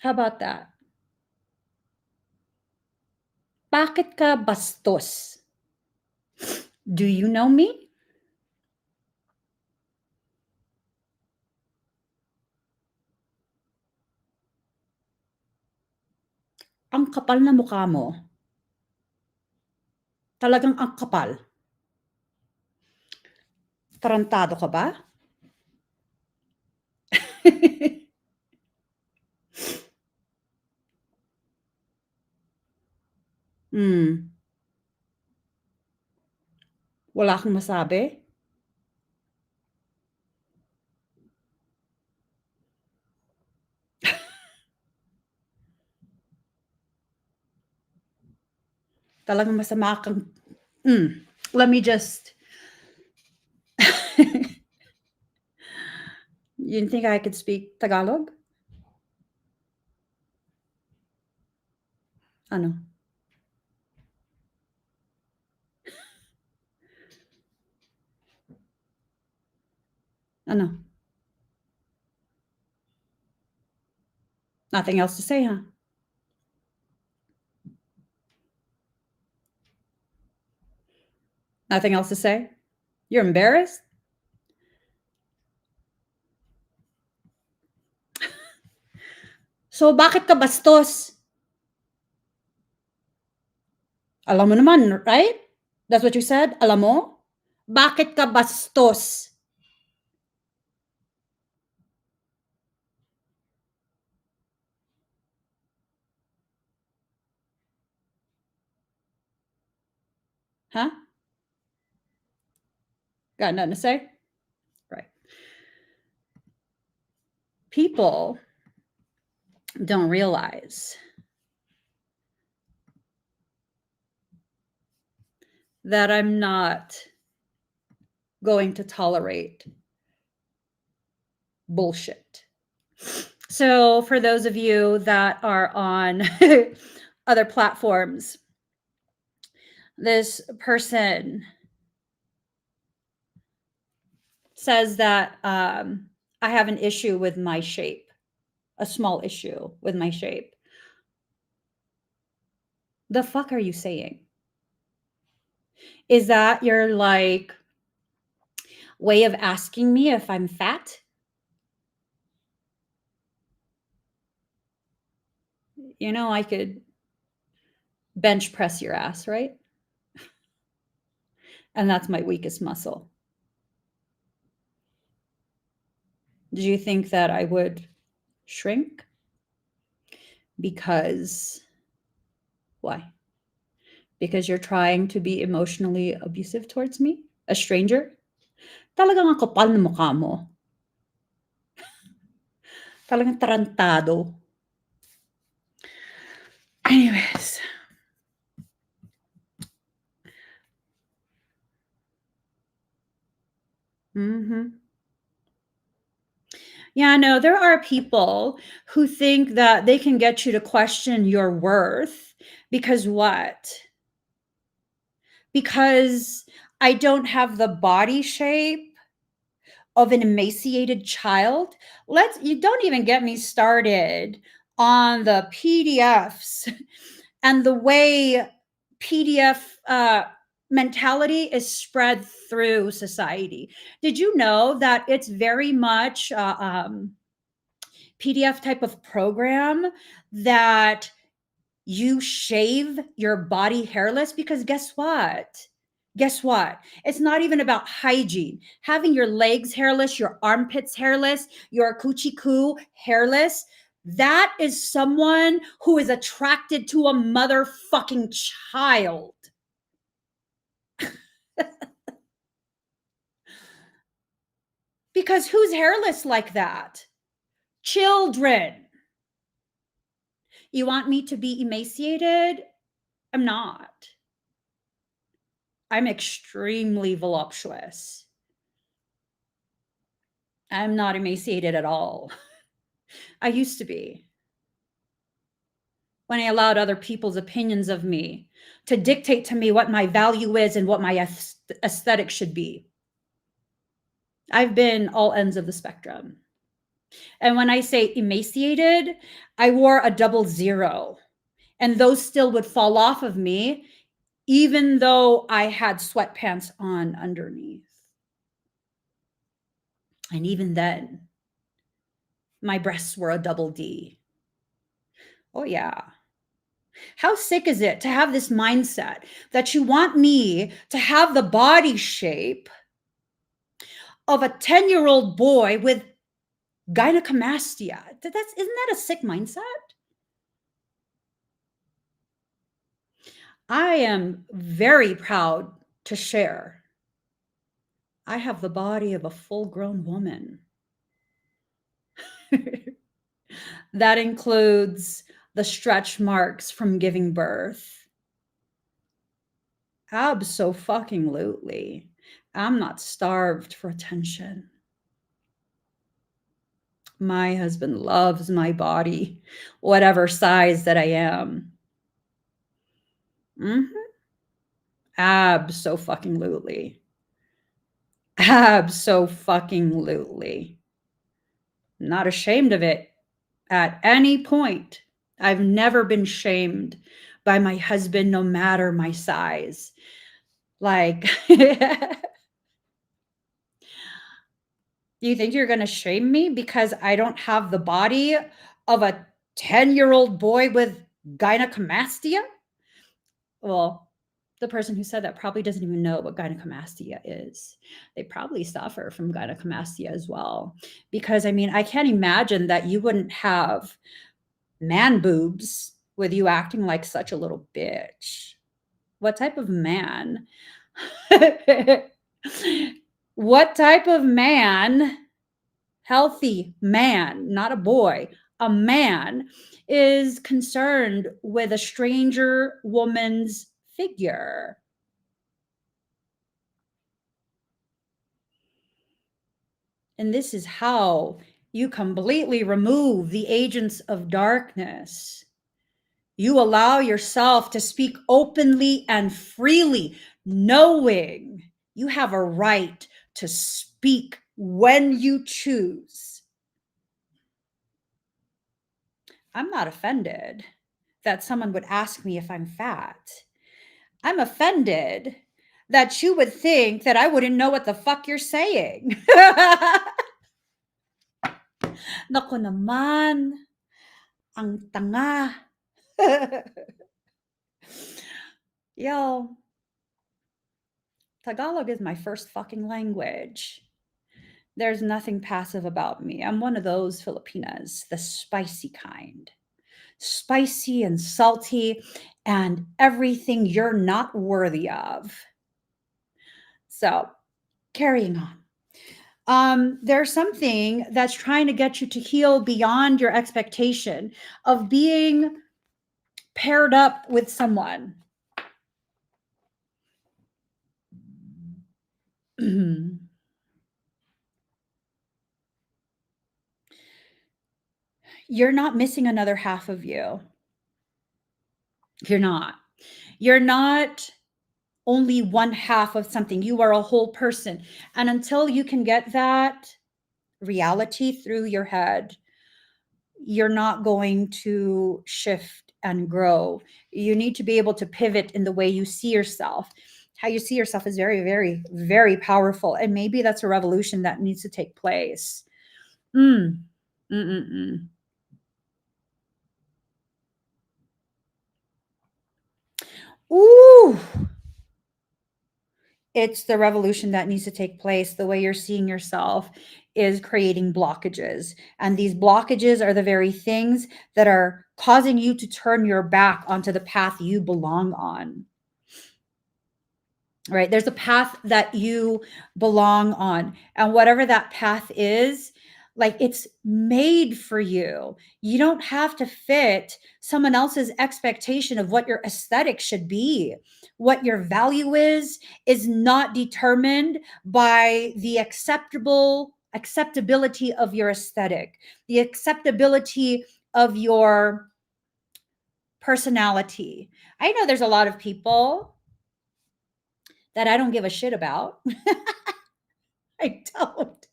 How about that? Bakit ka bastos? Do you know me? Ang kapal na mukha mo. Talagang ang kapal. Tarantado ka ba? Hmm. Wala kang masabi? Talagang masama kang let me just you think I could speak Tagalog? Ano? Ano? Nothing else to say, huh? Nothing else to say? You're embarrassed? So, bakit ka bastos? Alam mo naman, right? That's what you said? Alam mo? Bakit ka bastos? Huh? Got nothing to say? Right. People don't realize that I'm not going to tolerate bullshit. So, for those of you that are on other platforms, this person says that I have an issue with my shape, a small issue with my shape. The fuck are you saying? Is that your like way of asking me if I'm fat? You know, I could bench press your ass, right? And that's my weakest muscle. Did you think that I would shrink? Because why? Because you're trying to be emotionally abusive towards me? A stranger? Talagang ang kapal ng mukha mo. Talagang tarantado. Anyways. Yeah, no, there are people who think that they can get you to question your worth because what? Because I don't have the body shape of an emaciated child. You don't even get me started on the PDFs and the way PDF mentality is spread through society. Did you know that it's very much PDF type of program that you shave your body hairless? Because guess what? Guess what? It's not even about hygiene. Having your legs hairless, your armpits hairless, your coochie coo hairless, that is someone who is attracted to a motherfucking child. Because who's hairless like that? Children. You want me to be emaciated? I'm not. I'm extremely voluptuous. I'm not emaciated at all. I used to be. When I allowed other people's opinions of me to dictate to me what my value is and what my aesthetic should be. I've been all ends of the spectrum. And when I say emaciated, I wore a 00, and those still would fall off of me, even though I had sweatpants on underneath. And even then, my breasts were a D. Oh, yeah. How sick is it to have this mindset that you want me to have the body shape of a 10-year-old boy with gynecomastia? Isn't that a sick mindset? I am very proud to share. I have the body of a full-grown woman. That includes the stretch marks from giving birth. Abso-fucking-lutely. I'm not starved for attention. My husband loves my body, whatever size that I am. Abso-fucking-lutely. Abso-fucking-lutely. Not ashamed of it at any point. I've never been shamed by my husband, no matter my size. Like, you think you're going to shame me because I don't have the body of a 10-year-old boy with gynecomastia? Well, the person who said that probably doesn't even know what gynecomastia is. They probably suffer from gynecomastia as well. Because, I mean, I can't imagine that you wouldn't have man boobs with you acting like such a little bitch. What type of man? What type of man, healthy man, not a boy, a man, is concerned with a stranger woman's figure? And this is how you completely remove the agents of darkness. You allow yourself to speak openly and freely, knowing you have a right to speak when you choose. I'm not offended that someone would ask me if I'm fat. I'm offended that you would think that I wouldn't know what the fuck you're saying. Naku naman, ang tanga. Yo, Tagalog is my first fucking language. There's nothing passive about me. I'm one of those Filipinas, the spicy kind. Spicy and salty and everything you're not worthy of. So, carrying on. There's something that's trying to get you to heal beyond your expectation of being paired up with someone. You're not missing another half of you. You're not. You're not only one half of something. You are a whole person. And until you can get that reality through your head, you're not going to shift and grow. You need to be able to pivot in the way you see yourself. How you see yourself is very, very, very powerful. And maybe that's a revolution that needs to take place. Ooh. It's the revolution that needs to take place. The way you're seeing yourself is creating blockages. And these blockages are the very things that are causing you to turn your back onto the path you belong on. Right? There's a path that you belong on. And whatever that path is, like, it's made for you. You don't have to fit someone else's expectation of what your aesthetic should be. What your value is not determined by the acceptability of your aesthetic, the acceptability of your personality. I know there's a lot of people that I don't give a shit about. I don't.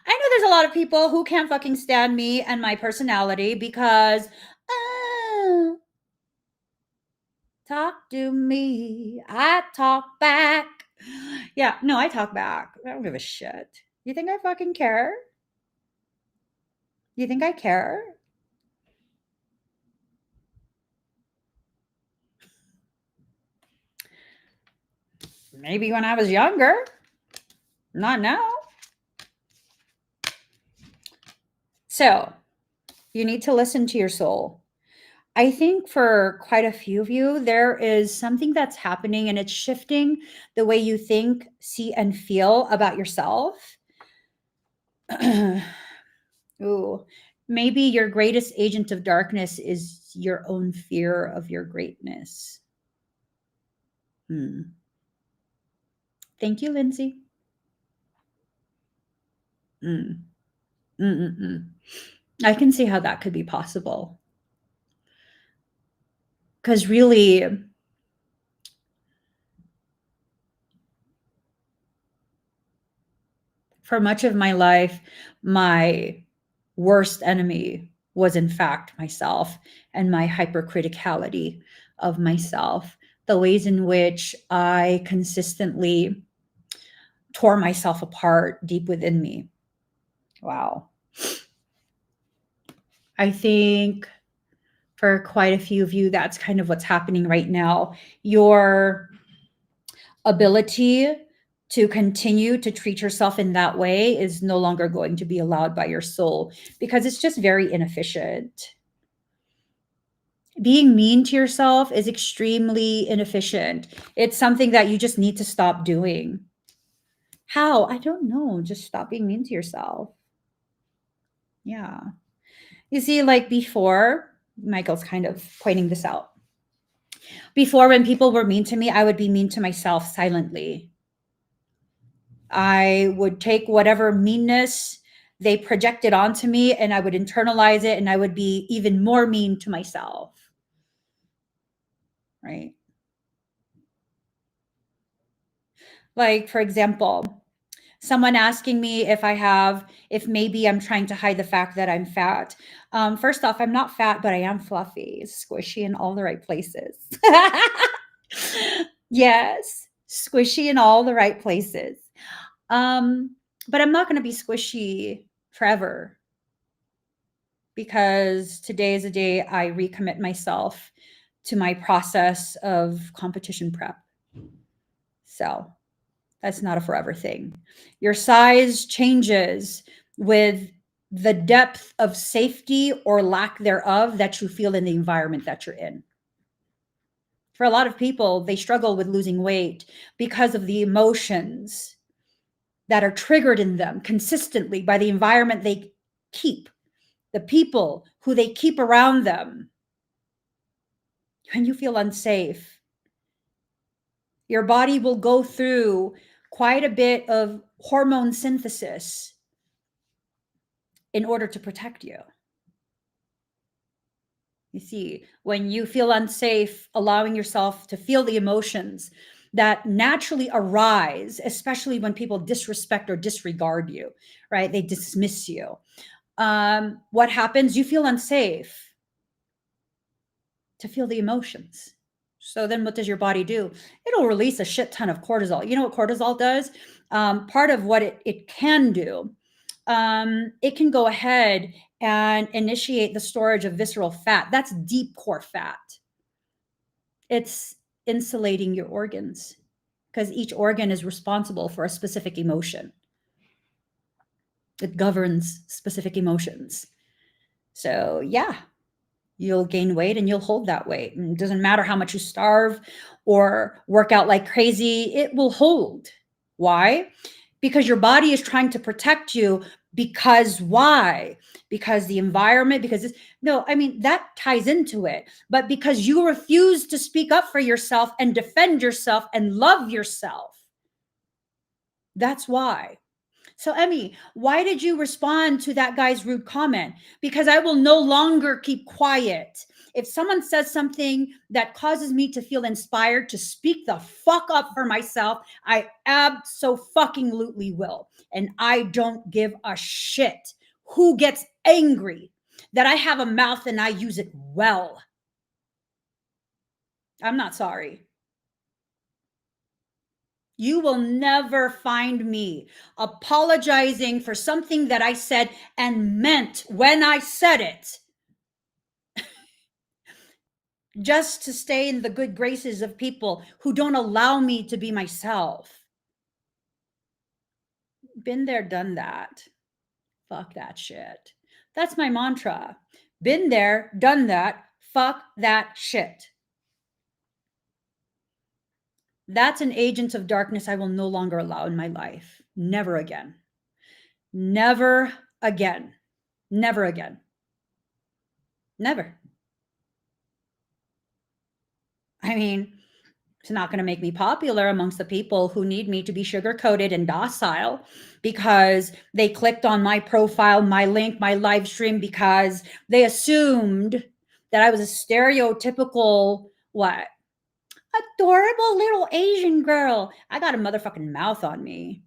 I know there's a lot of people who can't fucking stand me and my personality because talk to me, I talk back. Yeah, no, I talk back. I don't give a shit. You think I fucking care? You think I care? Maybe when I was younger. Not now. So, you need to listen to your soul. I think for quite a few of you, there is something that's happening and it's shifting the way you think, see, and feel about yourself. Ooh, maybe your greatest agent of darkness is your own fear of your greatness. Thank you, Lindsay. Mm. Mm-mm-mm. I can see how that could be possible. Because really, for much of my life, my worst enemy was, in fact, myself and my hypercriticality of myself, the ways in which I consistently tore myself apart deep within me. Wow. I think for quite a few of you, that's kind of what's happening right now. Your ability to continue to treat yourself in that way is no longer going to be allowed by your soul because it's just very inefficient. Being mean to yourself is extremely inefficient. It's something that you just need to stop doing. How? I don't know. Just stop being mean to yourself. Yeah. You see, like before, Michael's kind of pointing this out. Before, when people were mean to me, I would be mean to myself silently. I would take whatever meanness they projected onto me and I would internalize it and I would be even more mean to myself. Right? Like, for example, someone asking me if maybe I'm trying to hide the fact that I'm fat. First off, I'm not fat, but I am fluffy, squishy in all the right places. Yes, squishy in all the right places. Um, but I'm not going to be squishy forever because today is a day I recommit myself to my process of competition prep. So that's not a forever thing. Your size changes with the depth of safety or lack thereof that you feel in the environment that you're in. For a lot of people, they struggle with losing weight because of the emotions that are triggered in them consistently by the environment they keep, the people who they keep around them. When you feel unsafe, your body will go through quite a bit of hormone synthesis in order to protect you. You see, when you feel unsafe, allowing yourself to feel the emotions that naturally arise, especially when people disrespect or disregard you, right? They dismiss you. What happens? You feel unsafe to feel the emotions. So then what does your body do? It'll release a shit ton of cortisol. You know what cortisol does? Part of what it can do, it can go ahead and initiate the storage of visceral fat. That's deep core fat. It's insulating your organs because each organ is responsible for a specific emotion. It governs specific emotions. So, yeah, you'll gain weight and you'll hold that weight. And it doesn't matter how much you starve or work out like crazy, it will hold. Why? Because your body is trying to protect you. Because why? Because the environment, because it's, no, I mean, that ties into it. But because you refuse to speak up for yourself and defend yourself and love yourself. That's why. So, Emmy, why did you respond to that guy's rude comment? Because I will no longer keep quiet. If someone says something that causes me to feel inspired to speak the fuck up for myself, I abso-fucking-lutely will. And I don't give a shit who gets angry that I have a mouth and I use it well. I'm not sorry. You will never find me apologizing for something that I said and meant when I said it, just to stay in the good graces of people who don't allow me to be myself. Been there, done that. Fuck that shit. That's my mantra. Been there, done that. Fuck that shit. That's an agent of darkness I will no longer allow in my life. Never again. Never again. Never again. Never. I mean, It's not going to make me popular amongst the people who need me to be sugar-coated and docile because they clicked on my profile, my link, my live stream because they assumed that I was a stereotypical, what? Adorable little Asian girl. I got a motherfucking mouth on me.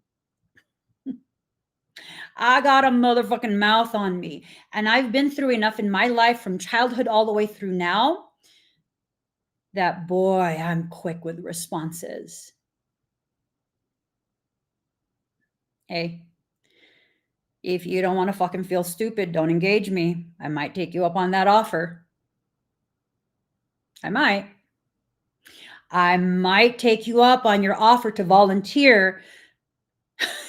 I got a motherfucking mouth on me. And I've been through enough in my life from childhood all the way through now that, boy, I'm quick with responses. Hey, if you don't want to fucking feel stupid, don't engage me. I might take you up on that offer. I might. I might take you up on your offer to volunteer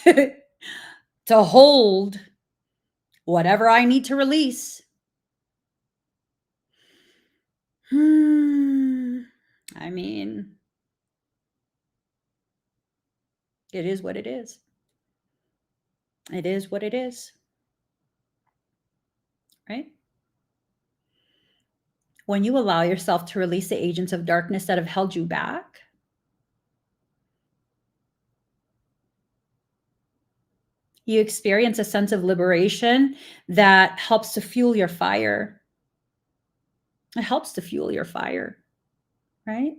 to hold whatever I need to release. I mean, it is what it is. It is what it is. Right? When you allow yourself to release the agents of darkness that have held you back, you experience a sense of liberation that helps to fuel your fire. It helps to fuel your fire, right?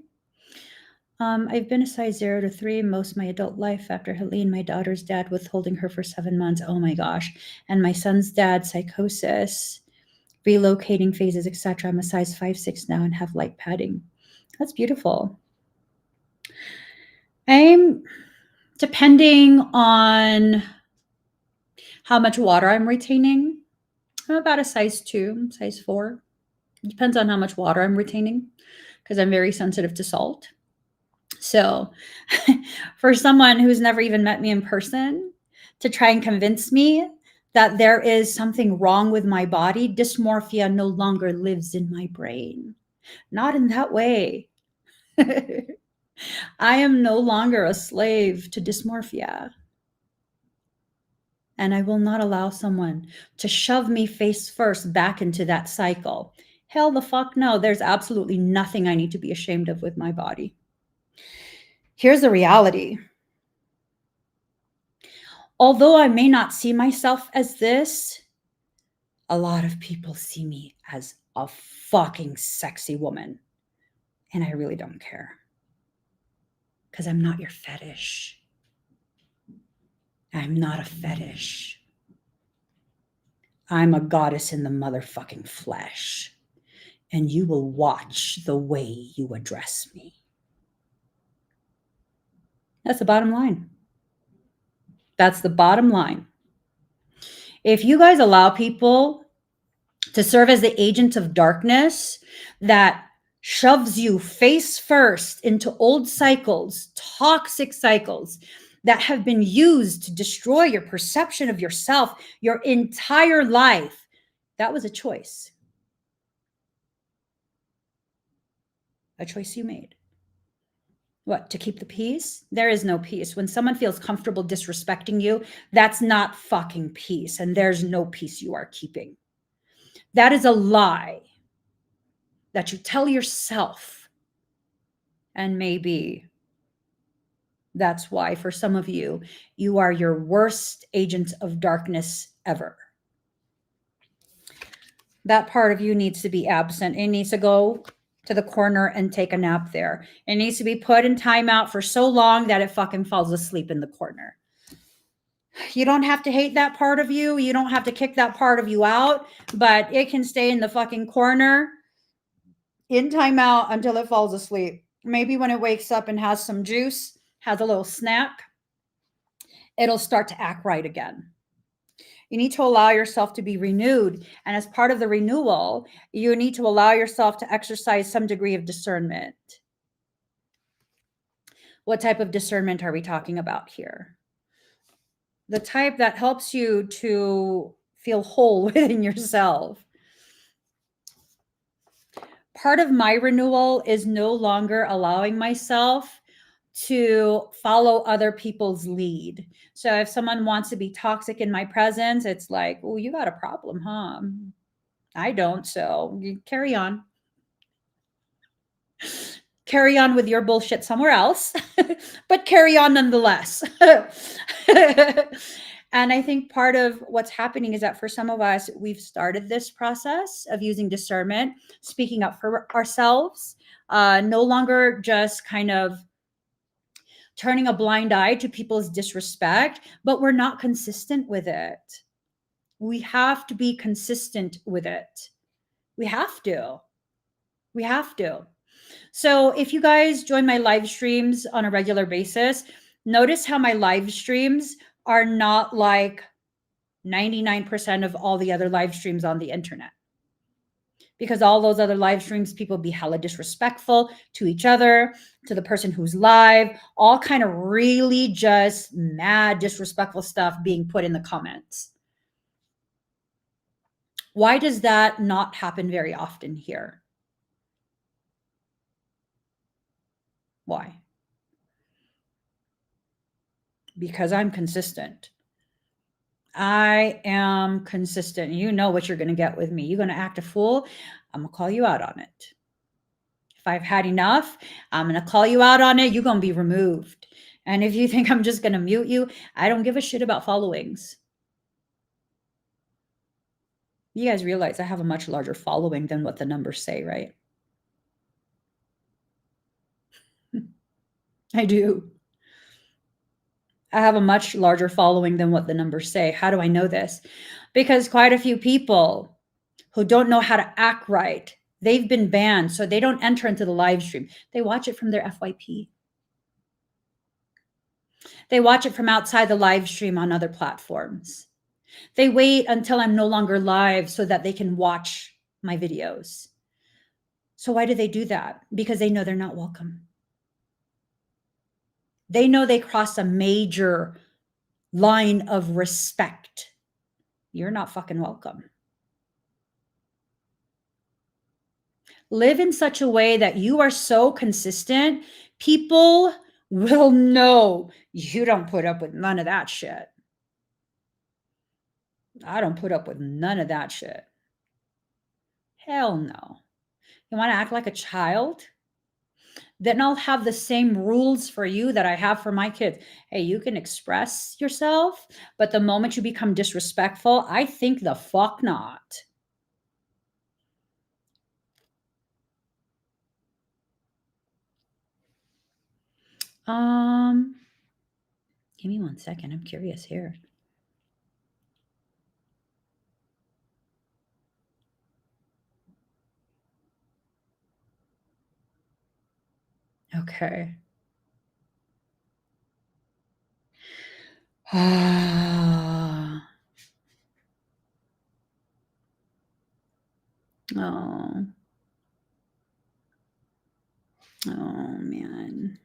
I've been a size 0 to 3 most of my adult life after Helene, my daughter's dad, withholding her for 7 months. Oh my gosh. And my son's dad, psychosis, relocating phases, etc. I'm a size 5'6" now and have light padding. That's beautiful. I'm depending on how much water I'm retaining. I'm about a size 2, size 4. It depends on how much water I'm retaining because I'm very sensitive to salt. So for someone who's never even met me in person to try and convince me that there is something wrong with my body, dysmorphia no longer lives in my brain. Not in that way. I am no longer a slave to dysmorphia. And I will not allow someone to shove me face first back into that cycle. Hell the fuck no. There's absolutely nothing I need to be ashamed of with my body. Here's the reality. Although I may not see myself as this, a lot of people see me as a fucking sexy woman. And I really don't care. Because I'm not your fetish. I'm not a fetish. I'm a goddess in the motherfucking flesh. And you will watch the way you address me. That's the bottom line. That's the bottom line. If you guys allow people to serve as the agent of darkness that shoves you face first into old cycles, toxic cycles that have been used to destroy your perception of yourself your entire life, that was a choice. A choice you made. What, to keep the peace? There is no peace. When someone feels comfortable disrespecting you, that's not fucking peace. And there's no peace you are keeping. That is a lie that you tell yourself. And maybe that's why for some of you, you are your worst agent of darkness ever. That part of you needs to be absent. It needs to go to the corner and take a nap there. It needs to be put in timeout for so long that it fucking falls asleep in the corner. You don't have to hate that part of you. You don't have to kick that part of you out, but it can stay in the fucking corner in timeout until it falls asleep. Maybe when it wakes up and has some juice, has a little snack, it'll start to act right again. You need to allow yourself to be renewed. And as part of the renewal, you need to allow yourself to exercise some degree of discernment. What type of discernment are we talking about here? The type that helps you to feel whole within yourself. Part of my renewal is no longer allowing myself to follow other people's lead. So if someone wants to be toxic in my presence, it's like, oh, you got a problem, huh? I don't, so you carry on. carry on with your bullshit somewhere else, but carry on nonetheless. And I think part of what's happening is that for some of us, we've started this process of using discernment, speaking up for ourselves, no longer just kind of turning a blind eye to people's disrespect, but we're not consistent with it. We have to be consistent with it. We have to. We have to. So if you guys join my live streams on a regular basis, notice how my live streams are not like 99% of all the other live streams on the internet. Because all those other live streams, people be hella disrespectful to each other, to the person who's live, all kind of really just mad, disrespectful stuff being put in the comments. Why does that not happen very often here? Why? Because I'm consistent. I am consistent. You know what you're going to get with me. You're going to act a fool. I'm going to call you out on it. If I've had enough, I'm going to call you out on it. You're going to be removed. And if you think I'm just going to mute you, I don't give a shit about followings. You guys realize I have a much larger following than what the numbers say, right? I do. I have a much larger following than what the numbers say. How do I know this? Because quite a few people who don't know how to act right, they've been banned, so they don't enter into the live stream. They watch it from their FYP. They watch it from outside the live stream on other platforms. They wait until I'm no longer live so that they can watch my videos. So why do they do that? Because they know they're not welcome. They know they cross a major line of respect. You're not fucking welcome. Live in such a way that you are so consistent, people will know you don't put up with none of that shit. I don't put up with none of that shit. Hell no. You want to act like a child? Then I'll have the same rules for you that I have for my kids. Hey, you can express yourself, but the moment you become disrespectful, I think the fuck not. Give me 1 second. I'm curious here. Okay. Ah. Oh. Oh man.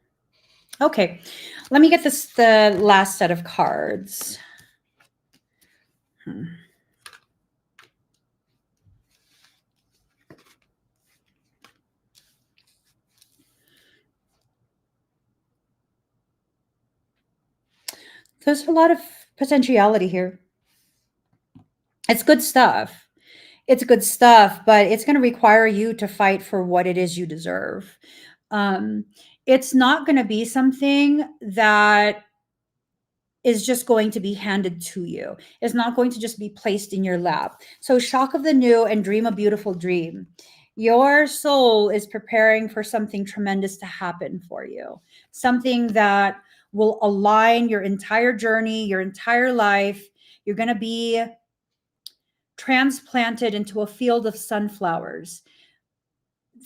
Okay. Let me get the last set of cards. There's a lot of potentiality here. It's good stuff. It's good stuff, but it's going to require you to fight for what it is you deserve. It's not going to be something that is just going to be handed to you. It's not going to just be placed in your lap. So shock of the new and dream a beautiful dream. Your soul is preparing for something tremendous to happen for you. Something that will align your entire journey, your entire life. You're going to be transplanted into a field of sunflowers.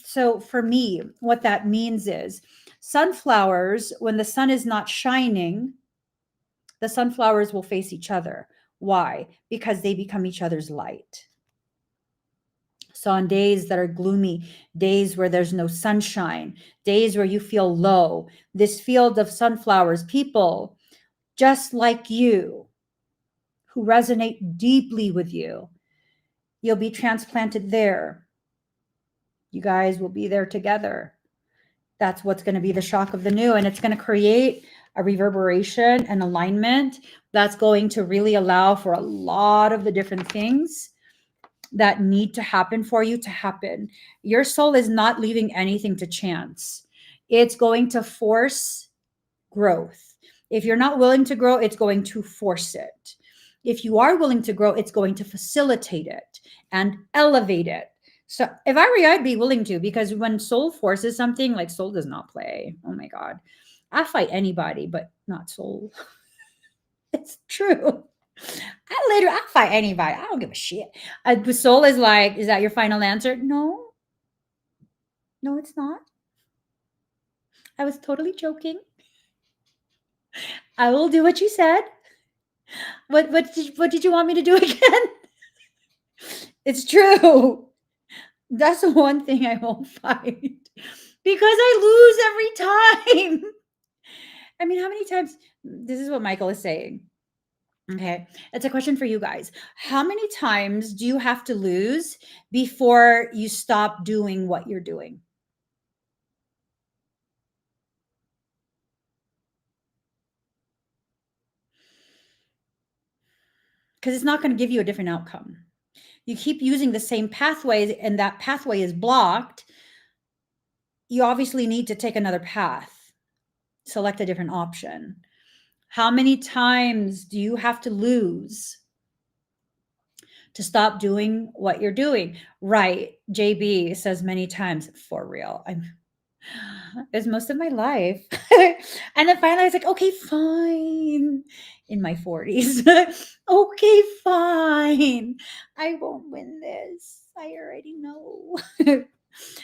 So for me, what that means is sunflowers, when the sun is not shining, the sunflowers will face each other. Why? Because they become each other's light. So on days that are gloomy, days where there's no sunshine, days where you feel low, this field of sunflowers, people just like you, who resonate deeply with you, you'll be transplanted there. You guys will be there together. That's what's going to be the shock of the new. And it's going to create a reverberation and alignment that's going to really allow for a lot of the different things that need to happen for you to happen. Your soul is not leaving anything to chance. It's going to force growth. If you're not willing to grow, it's going to force it. If you are willing to grow, it's going to facilitate it and elevate it. So if I were you, I'd be willing to, because when soul forces something, like soul does not play. Oh my God. I fight anybody, but not soul. It's true. I'll fight anybody. I don't give a shit. The soul is like, is that your final answer? No. No, it's not. I was totally joking. I will do what you said. What did you want me to do again? It's true. That's the one thing I won't fight because I lose every time. I mean, how many times? This is what Michael is saying. Okay. It's a question for you guys. How many times do you have to lose before you stop doing what you're doing? Because it's not going to give you a different outcome. You keep using the same pathways and that pathway is blocked. You obviously need to take another path, select a different option. How many times do you have to lose to stop doing what you're doing? Right. JB says many times, for real. It's most of my life. And then finally I was like, okay, fine. In my 40s. Okay, fine. I won't win this. I already know.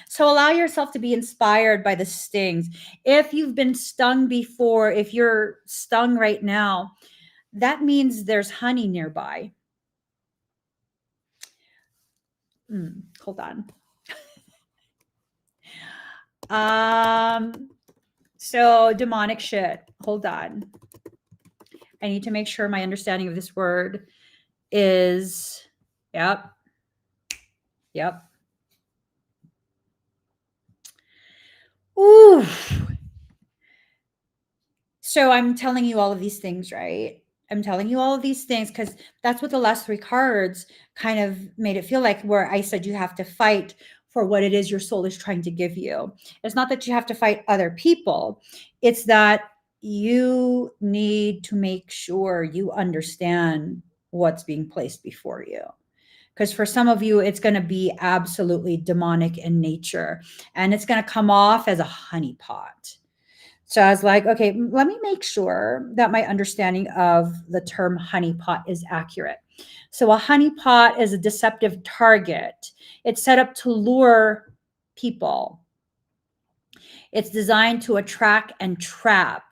So allow yourself to be inspired by the stings. If you've been stung before, if you're stung right now, that means there's honey nearby. Hold on. So demonic shit. Hold on. I need to make sure my understanding of this word is, yep. Ooh. So I'm telling you all of these things, right? I'm telling you all of these things because that's what the last 3 cards kind of made it feel like, where I said you have to fight for what it is your soul is trying to give you. It's not that you have to fight other people. It's that you need to make sure you understand what's being placed before you. Because for some of you, it's going to be absolutely demonic in nature and it's going to come off as a honeypot. So I was like, okay, let me make sure that my understanding of the term honeypot is accurate. So a honeypot is a deceptive target. It's set up to lure people. It's designed to attract and trap.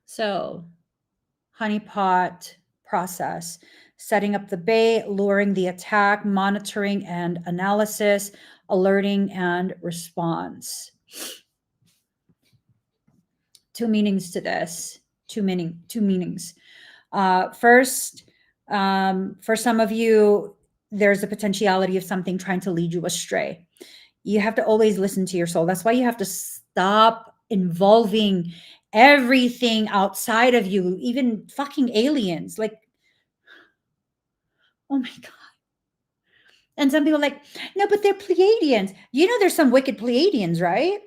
So honeypot process, setting up the bait, luring the attack, monitoring and analysis, alerting and response. 2 meanings to this. 2 meanings. First, for some of you, there's a potentiality of something trying to lead you astray. You have to always listen to your soul. That's why you have to stop involving everything outside of you, even fucking aliens. Like, oh my God. And some people are like, no, but they're Pleiadians. You know, there's some wicked Pleiadians, right?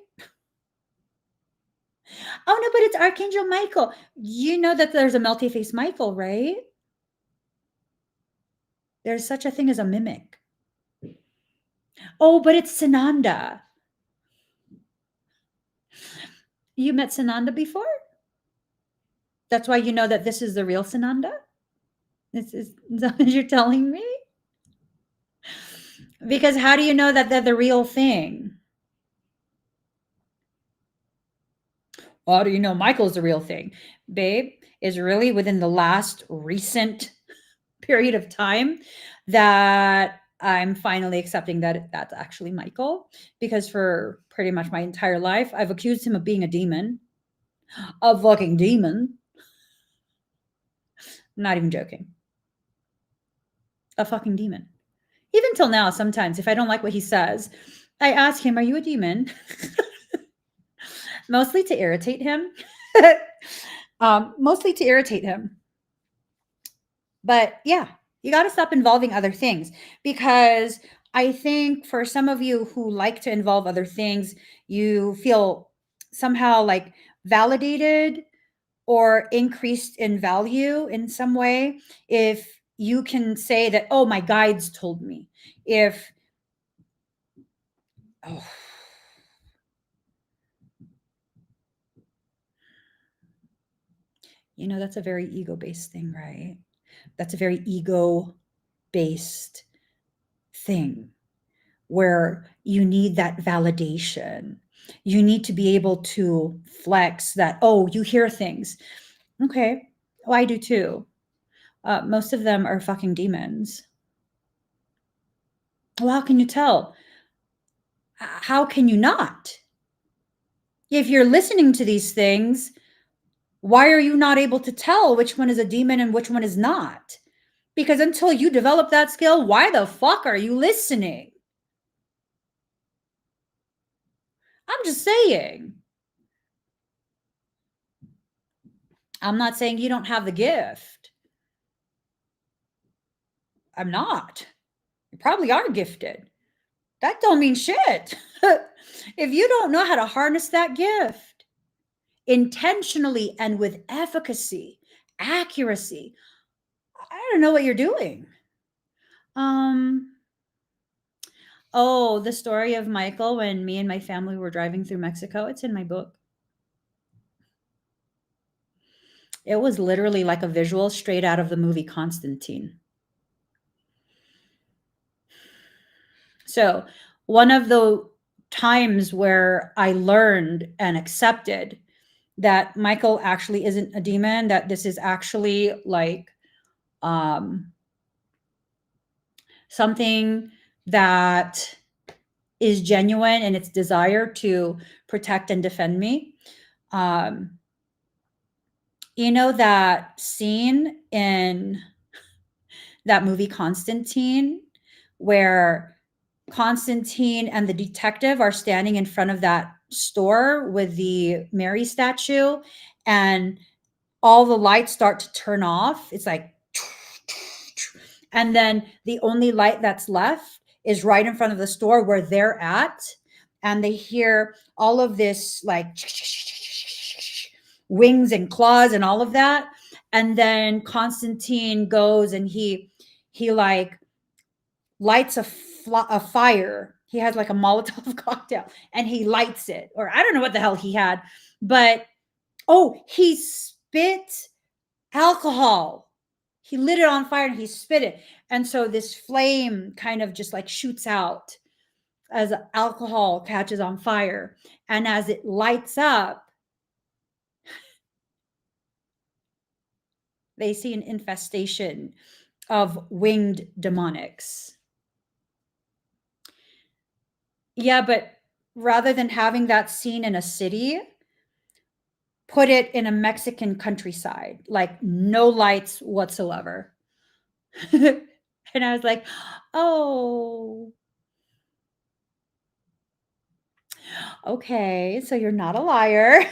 Oh no, but it's Archangel Michael. You know that there's a multi-faced Michael, right? There's such a thing as a mimic. Oh, but it's Sananda. You met Sananda before? That's why you know that this is the real Sananda? Is that what you're telling me? Because how do you know that they're the real thing? How do you know Michael's the real thing? Babe, is really within the last recent period of time that I'm finally accepting that that's actually Michael, because for pretty much my entire life, I've accused him of being a demon, a fucking demon. I'm not even joking. A fucking demon. Even till now, sometimes if I don't like what he says, I asked him, "Are you a demon?" Mostly to irritate him. Mostly to irritate him. But yeah, you got to stop involving other things, because I think for some of you who like to involve other things, you feel somehow like validated or increased in value in some way if you can say that, oh, my guides told me. If, oh, that's a very ego based thing, right? That's a very ego based thing where you need that validation. You need to be able to flex that, oh, you hear things. Okay. Oh, I do too. Most of them are fucking demons. Well, how can you tell? How can you not? If you're listening to these things, why are you not able to tell which one is a demon and which one is not? Because until you develop that skill, why the fuck are you listening? I'm just saying. I'm not saying you don't have the gift. I'm not. You probably are gifted. That don't mean shit. If you don't know how to harness that gift intentionally and with efficacy, accuracy, I don't know what you're doing. Oh, the story of Michael when me and my family were driving through Mexico, it's in my book. It was literally like a visual straight out of the movie Constantine. So, one of the times where I learned and accepted that Michael actually isn't a demon, that this is actually like something that is genuine in its desire to protect and defend me. That scene in that movie Constantine where Constantine and the detective are standing in front of that store with the Mary statue, and all the lights start to turn off. It's like, and then the only light that's left is right in front of the store where they're at. And they hear all of this like wings and claws and all of that. And then Constantine goes and he like lights a fire. He has like a Molotov cocktail and he lights it, or I don't know what the hell he had, but he spit alcohol. He lit it on fire and he spit it. And so this flame kind of just like shoots out as alcohol catches on fire. And as it lights up, they see an infestation of winged demonics. Yeah, but rather than having that scene in a city, put it in a Mexican countryside, like no lights whatsoever. And I was like, oh, okay, so you're not a liar.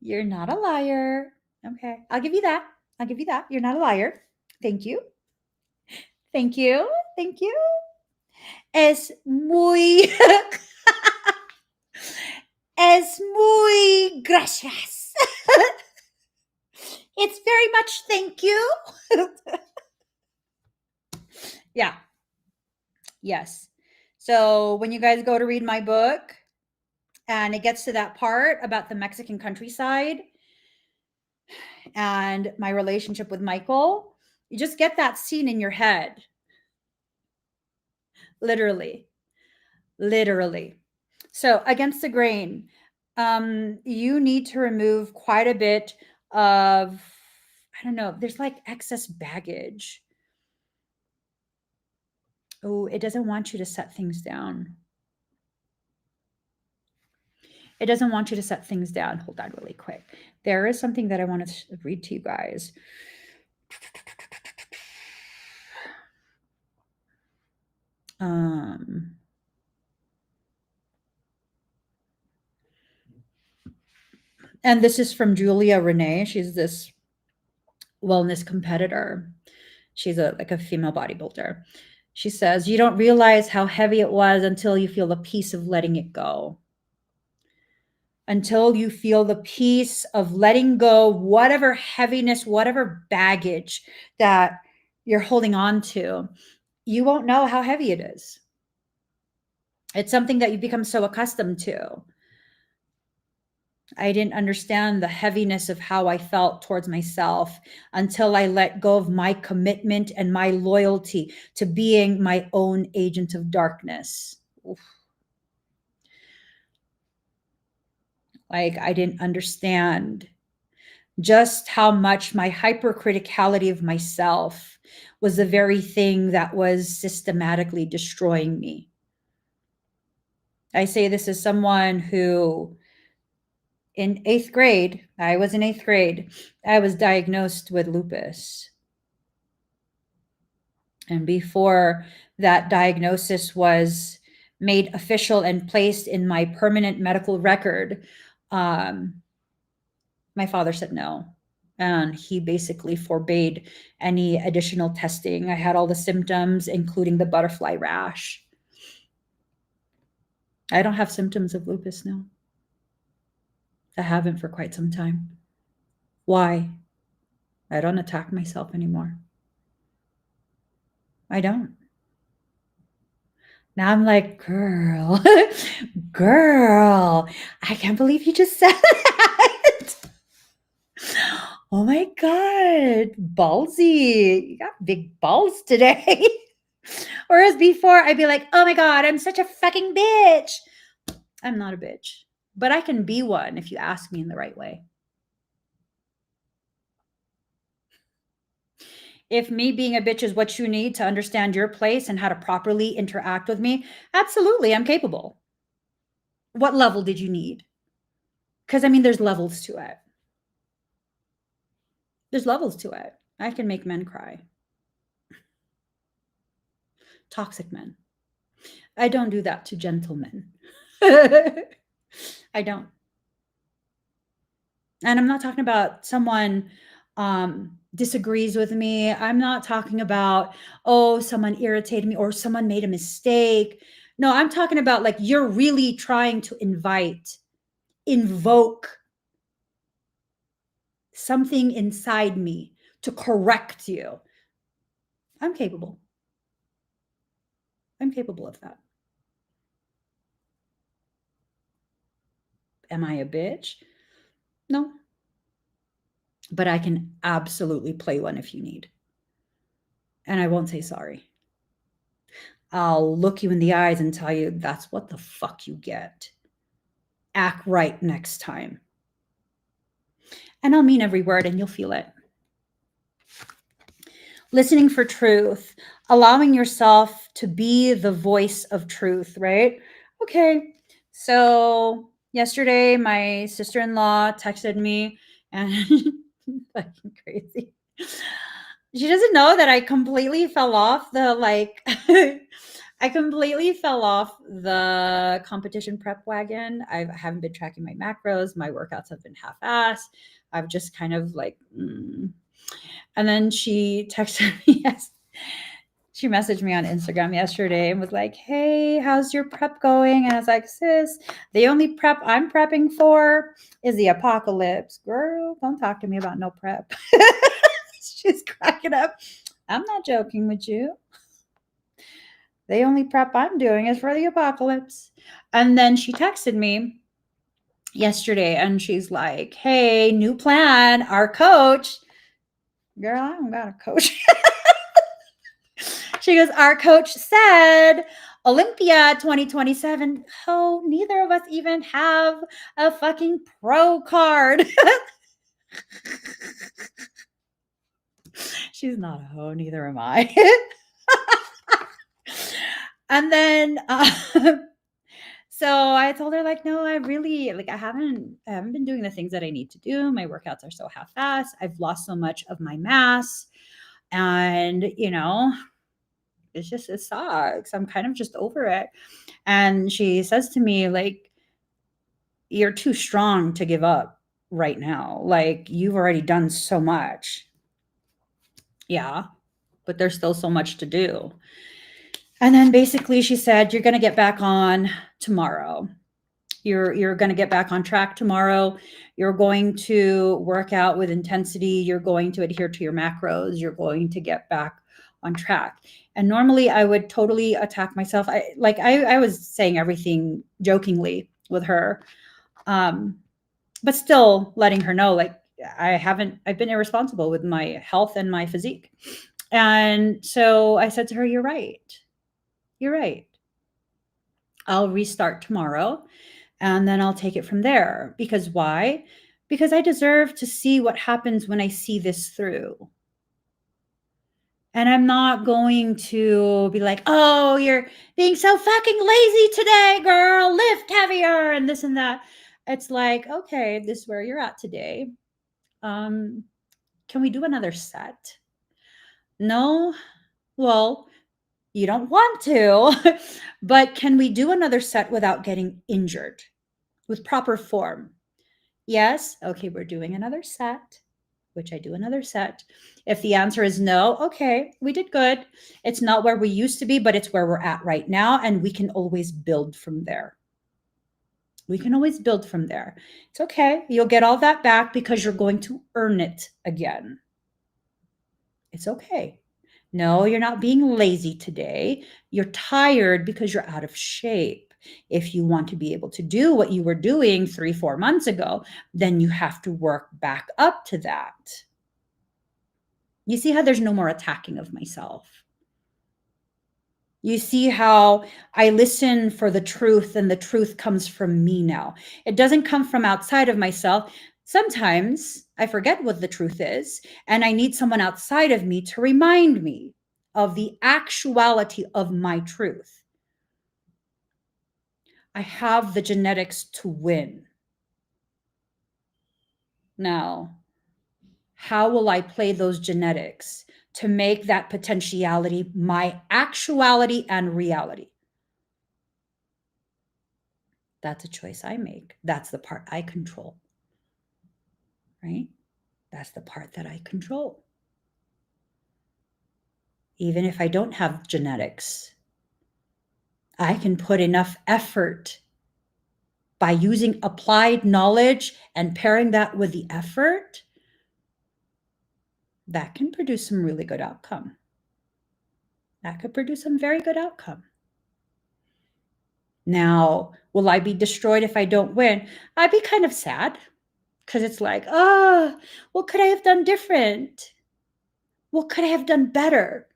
You're not a liar. Okay, I'll give you that. I'll give you that. You're not a liar. Thank you. Thank you. Thank you. Es muy, es muy gracias. It's very much thank you. Yeah. Yes. So when you guys go to read my book and it gets to that part about the Mexican countryside and my relationship with Michael, you just get that scene in your head. Literally. Literally. So against the grain, you need to remove quite a bit of, I don't know, there's like excess baggage. Oh, it doesn't want you to set things down. It doesn't want you to set things down. Hold on really quick. There is something that I want to read to you guys. And this is from Julia Renee. She's this wellness competitor. She's like a female bodybuilder. She says, you don't realize how heavy it was until you feel the peace of letting it go. Until you feel the peace of letting go, whatever heaviness, whatever baggage that you're holding on to, you won't know how heavy it is. It's something that you become so accustomed to. I didn't understand the heaviness of how I felt towards myself until I let go of my commitment and my loyalty to being my own agent of darkness. Oof. Like, I didn't understand just how much my hypercriticality of myself was the very thing that was systematically destroying me. I say this as someone who, in 8th grade, I was in 8th grade, I was diagnosed with lupus. And before that diagnosis was made official and placed in my permanent medical record, my father said no. And he basically forbade any additional testing. I had all the symptoms, including the butterfly rash. I don't have symptoms of lupus now. I haven't for quite some time. Why? I don't attack myself anymore. I don't. Now I'm like, girl, girl, I can't believe you just said that. Oh my God, ballsy. You got big balls today. Whereas before, I'd be like, oh my God, I'm such a fucking bitch. I'm not a bitch, but I can be one if you ask me in the right way. If me being a bitch is what you need to understand your place and how to properly interact with me, absolutely, I'm capable. What level did you need? Because I mean, there's levels to it. There's levels to it. I can make men cry. Toxic men. I don't do that to gentlemen. I don't. And I'm not talking about someone disagrees with me. I'm not talking about, oh, someone irritated me or someone made a mistake. No, I'm talking about like you're really trying to invoke something inside me to correct you. I'm capable. I'm capable of that. Am I a bitch? No. But I can absolutely play one if you need. And I won't say sorry. I'll look you in the eyes and tell you that's what the fuck you get. Act right next time. And I'll mean every word and you'll feel it. Listening for truth, allowing yourself to be the voice of truth, right? Okay. So yesterday, my sister-in-law texted me and fucking crazy. She doesn't know that I completely fell off the I completely fell off the competition prep wagon. I haven't been tracking my macros. My workouts have been half-assed. I've just kind of like, And then she texted me. She messaged me on Instagram yesterday and was like, hey, how's your prep going? And I was like, sis, the only prep I'm prepping for is the apocalypse. Girl, don't talk to me about no prep. She's cracking up. I'm not joking with you. The only prep I'm doing is for the apocalypse. And then she texted me yesterday and she's like, hey, new plan, our coach. Girl, I don't got a coach. She goes, our coach said Olympia 2027. Oh, neither of us even have a fucking pro card. She's not a hoe, neither am I. And then so I told her like, no, I really like I haven't been doing the things that I need to do. My workouts are so half-assed. I've lost so much of my mass. And it sucks. I'm kind of just over it. And she says to me, like, you're too strong to give up. right now. Like, you've already done so much. Yeah, but there's still so much to do. And then basically she said, you're going to get back on tomorrow. You're going to get back on track tomorrow. You're going to work out with intensity. You're going to adhere to your macros. You're going to get back on track. And normally I would totally attack myself. I was saying everything jokingly with her. But still letting her know, like, I've been irresponsible with my health and my physique. And so I said to her, you're right. You're right. I'll restart tomorrow and then I'll take it from there. Because why? Because I deserve to see what happens when I see this through. And I'm not going to be like, oh, you're being so fucking lazy today, girl, lift heavier and this and that. It's like, okay, this is where you're at today. Can we do another set? No? Well, you don't want to, but can we do another set without getting injured with proper form? Yes. Okay, we're doing another set, which I do another set. If the answer is no, okay, we did good. It's not where we used to be, but it's where we're at right now. And we can always build from there. We can always build from there. It's okay. You'll get all that back because you're going to earn it again. It's okay. No, you're not being lazy today. You're tired because you're out of shape. If you want to be able to do what you were doing 3-4 months ago, then you have to work back up to that. You see how there's no more attacking of myself. You see how I listen for the truth and the truth comes from me now. It doesn't come from outside of myself. Sometimes I forget what the truth is, and I need someone outside of me to remind me of the actuality of my truth. I have the genetics to win. Now, how will I play those genetics to make that potentiality my actuality and reality? That's a choice I make. That's the part I control. Right? That's the part that I control. Even if I don't have genetics, I can put enough effort by using applied knowledge and pairing that with the effort. That can produce some really good outcome. That could produce some very good outcome. Now, will I be destroyed if I don't win? I'd be kind of sad because it's like, oh, what could I have done different? What could I have done better?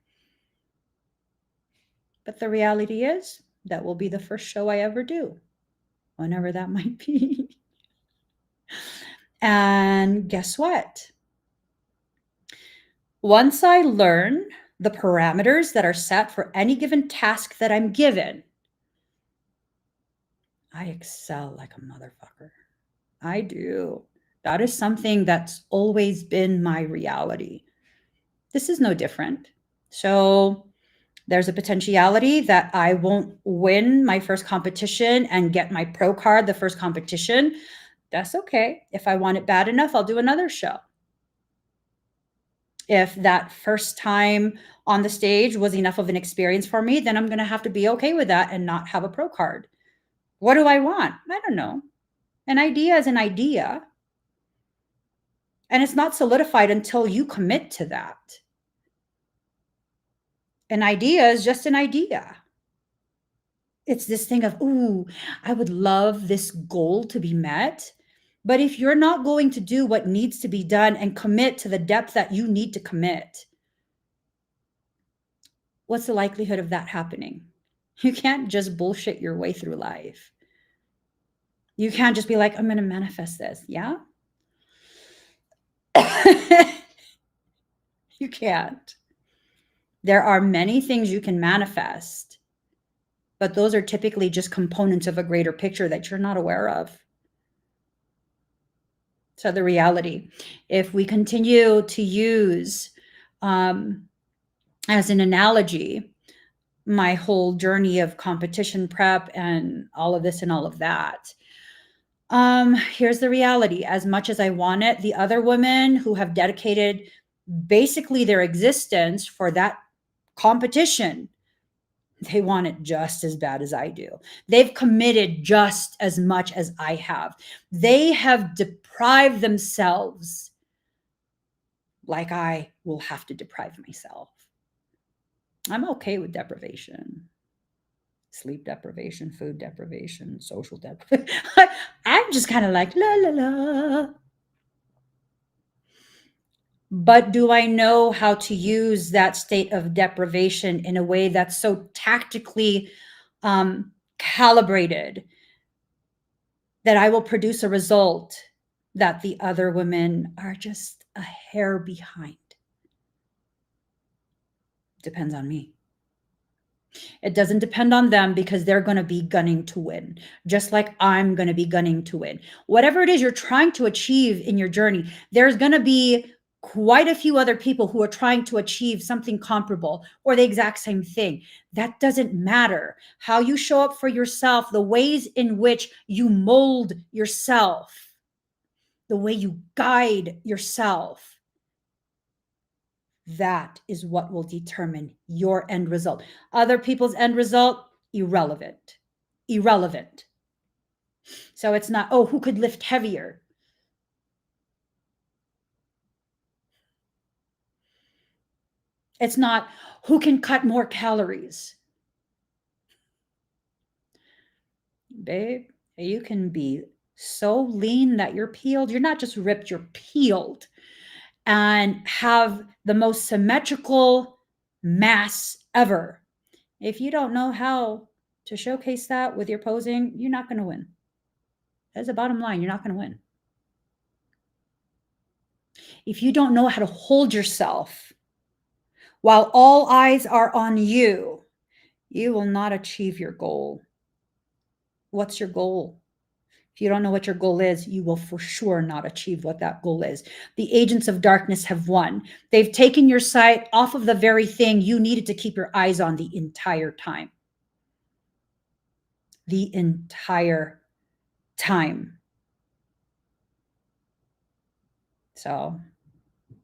But the reality is that will be the first show I ever do, whenever that might be. And guess what? Once I learn the parameters that are set for any given task that I'm given, I excel like a motherfucker. I do. That is something that's always been my reality. This is no different. So there's a potentiality that I won't win my first competition and get my pro card the first competition. That's okay. If I want it bad enough, I'll do another show. If that first time on the stage was enough of an experience for me, then I'm going to have to be okay with that and not have a pro card. What do I want? I don't know. An idea is an idea. And it's not solidified until you commit to that. An idea is just an idea. It's this thing of, ooh, I would love this goal to be met. But if you're not going to do what needs to be done and commit to the depth that you need to commit, what's the likelihood of that happening? You can't just bullshit your way through life. You can't just be like, I'm going to manifest this. Yeah? You can't. There are many things you can manifest, but those are typically just components of a greater picture that you're not aware of. So the reality, if we continue to use, as an analogy, my whole journey of competition prep and all of this and all of that, Here's the reality. As much as I want it, the other women who have dedicated basically their existence for that competition, they want it just as bad as I do. They've committed just as much as I have. They have deprived themselves like I will have to deprive myself. I'm okay with deprivation. Sleep deprivation, food deprivation, social deprivation. I'm just kind of like, la, la, la. But do I know how to use that state of deprivation in a way that's so tactically calibrated that I will produce a result that the other women are just a hair behind? Depends on me. It doesn't depend on them because they're going to be gunning to win, just like I'm going to be gunning to win. Whatever it is you're trying to achieve in your journey, there's going to be quite a few other people who are trying to achieve something comparable or the exact same thing. That doesn't matter. How you show up for yourself, the ways in which you mold yourself, the way you guide yourself, that is what will determine your end result. Other people's end result, irrelevant. Irrelevant. So it's not, oh, who could lift heavier? It's not, who can cut more calories? Babe, you can be so lean that you're peeled. You're not just ripped, you're peeled, and have the most symmetrical mass ever. If you don't know how to showcase that with your posing, you're not going to win. That's the bottom line. You're not going to win. If you don't know how to hold yourself while all eyes are on you, you will not achieve your goal. What's your goal? If you don't know what your goal is, you will for sure not achieve what that goal is. The agents of darkness have won. They've taken your sight off of the very thing you needed to keep your eyes on the entire time. The entire time. So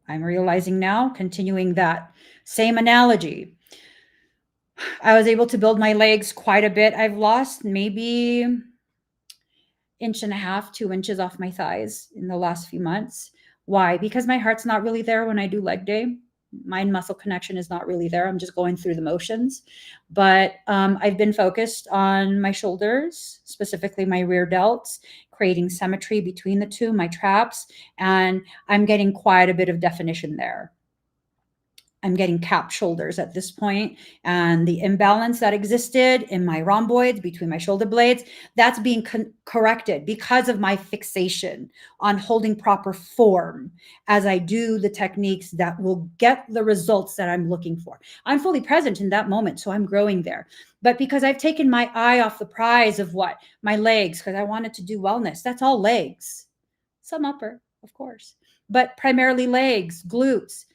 I'm realizing now, continuing that same analogy, I was able to build my legs quite a bit. I've lost maybe 1.5 inches, 2 inches off my thighs in the last few months. Why? Because my heart's not really there when I do leg day. Mind muscle connection is not really there. I'm just going through the motions. But I've been focused on my shoulders, specifically my rear delts, creating symmetry between the two, my traps, and I'm getting quite a bit of definition there. I'm getting capped shoulders at this point, and the imbalance that existed in my rhomboids between my shoulder blades, that's being corrected because of my fixation on holding proper form as I do the techniques that will get the results that I'm looking for. I'm fully present in that moment, so I'm growing there. But because I've taken my eye off the prize of what? My legs, because I wanted to do wellness. That's all legs. Some upper, of course, but primarily legs, glutes.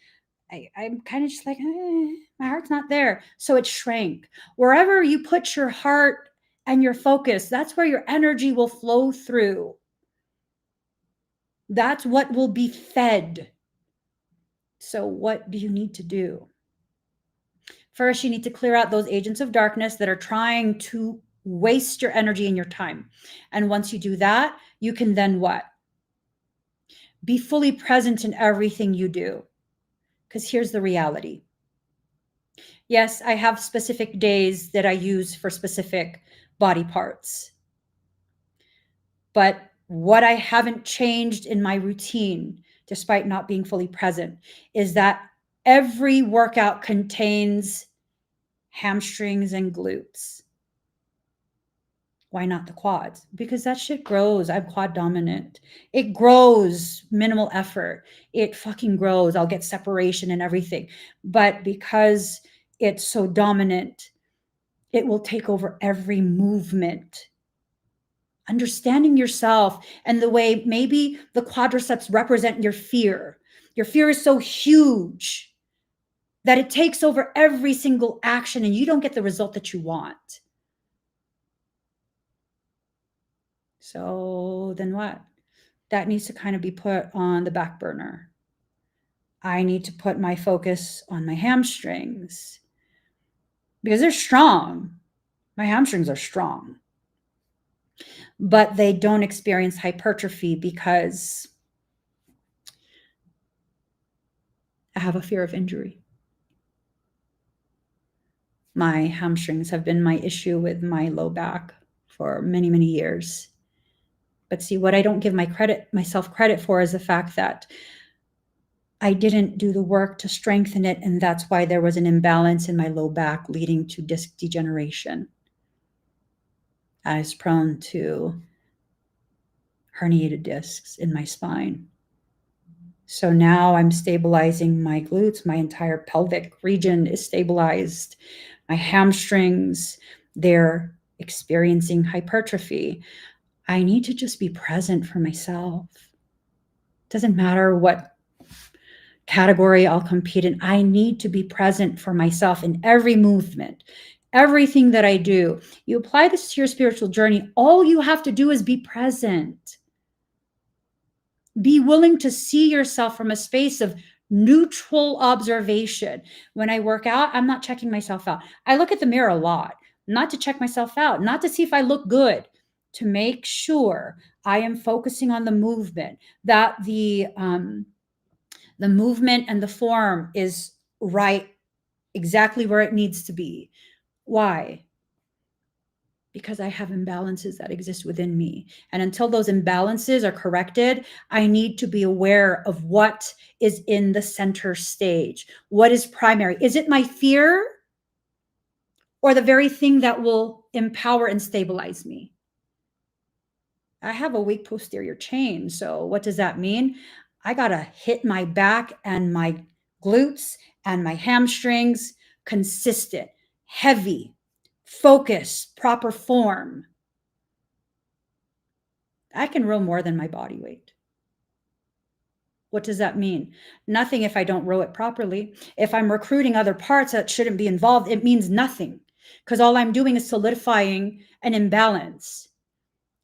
I'm kind of just like, my heart's not there. So it shrank. Wherever you put your heart and your focus, that's where your energy will flow through. That's what will be fed. So what do you need to do? First, you need to clear out those agents of darkness that are trying to waste your energy and your time. And once you do that, you can then what? Be fully present in everything you do. Because here's the reality. Yes, I have specific days that I use for specific body parts. But what I haven't changed in my routine, despite not being fully present, is that every workout contains hamstrings and glutes. Why not the quads? Because that shit grows. I'm quad dominant. It grows, minimal effort. It fucking grows. I'll get separation and everything. But because it's so dominant, it will take over every movement. Understanding yourself and the way maybe the quadriceps represent your fear. Your fear is so huge that it takes over every single action and you don't get the result that you want. So then what? That needs to kind of be put on the back burner. I need to put my focus on my hamstrings because they're strong. My hamstrings are strong, but they don't experience hypertrophy because I have a fear of injury. My hamstrings have been my issue with my low back for many, many years. But see, what I don't give myself credit for is the fact that I didn't do the work to strengthen it, and that's why there was an imbalance in my low back leading to disc degeneration. I was prone to herniated discs in my spine. So now I'm stabilizing my glutes. My entire pelvic region is stabilized. My hamstrings, they're experiencing hypertrophy. I need to just be present for myself. Doesn't matter what category I'll compete in. I need to be present for myself in every movement, everything that I do. You apply this to your spiritual journey. All you have to do is be present. Be willing to see yourself from a space of neutral observation. When I work out, I'm not checking myself out. I look at the mirror a lot, not to check myself out, not to see if I look good, to make sure I am focusing on the movement, that the movement and the form is right, exactly where it needs to be. Why? Because I have imbalances that exist within me. And until those imbalances are corrected, I need to be aware of what is in the center stage. What is primary? Is it my fear or the very thing that will empower and stabilize me? I have a weak posterior chain. So what does that mean? I got to hit my back and my glutes and my hamstrings consistent, heavy, focus, proper form. I can row more than my body weight. What does that mean? Nothing if I don't row it properly. If I'm recruiting other parts that shouldn't be involved, it means nothing because all I'm doing is solidifying an imbalance.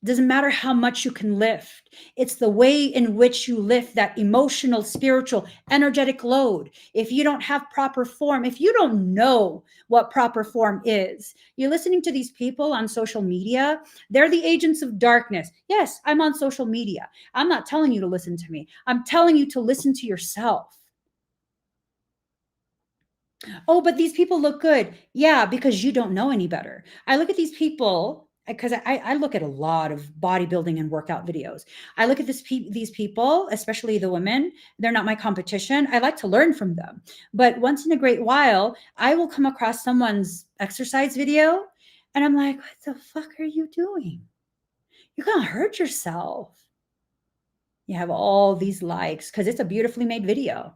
It doesn't matter how much you can lift. It's the way in which you lift that emotional, spiritual, energetic load. If you don't have proper form, if you don't know what proper form is, you're listening to these people on social media. They're the agents of darkness. Yes, I'm on social media. I'm not telling you to listen to me. I'm telling you to listen to yourself. Oh, but these people look good. Yeah, because you don't know any better. I look at these people because I look at a lot of bodybuilding and workout videos. I look at these people, especially the women. They're not my competition. I like to learn from them. But once in a great while, I will come across someone's exercise video and I'm like, what the fuck are you doing? You're going to hurt yourself. You have all these likes because it's a beautifully made video.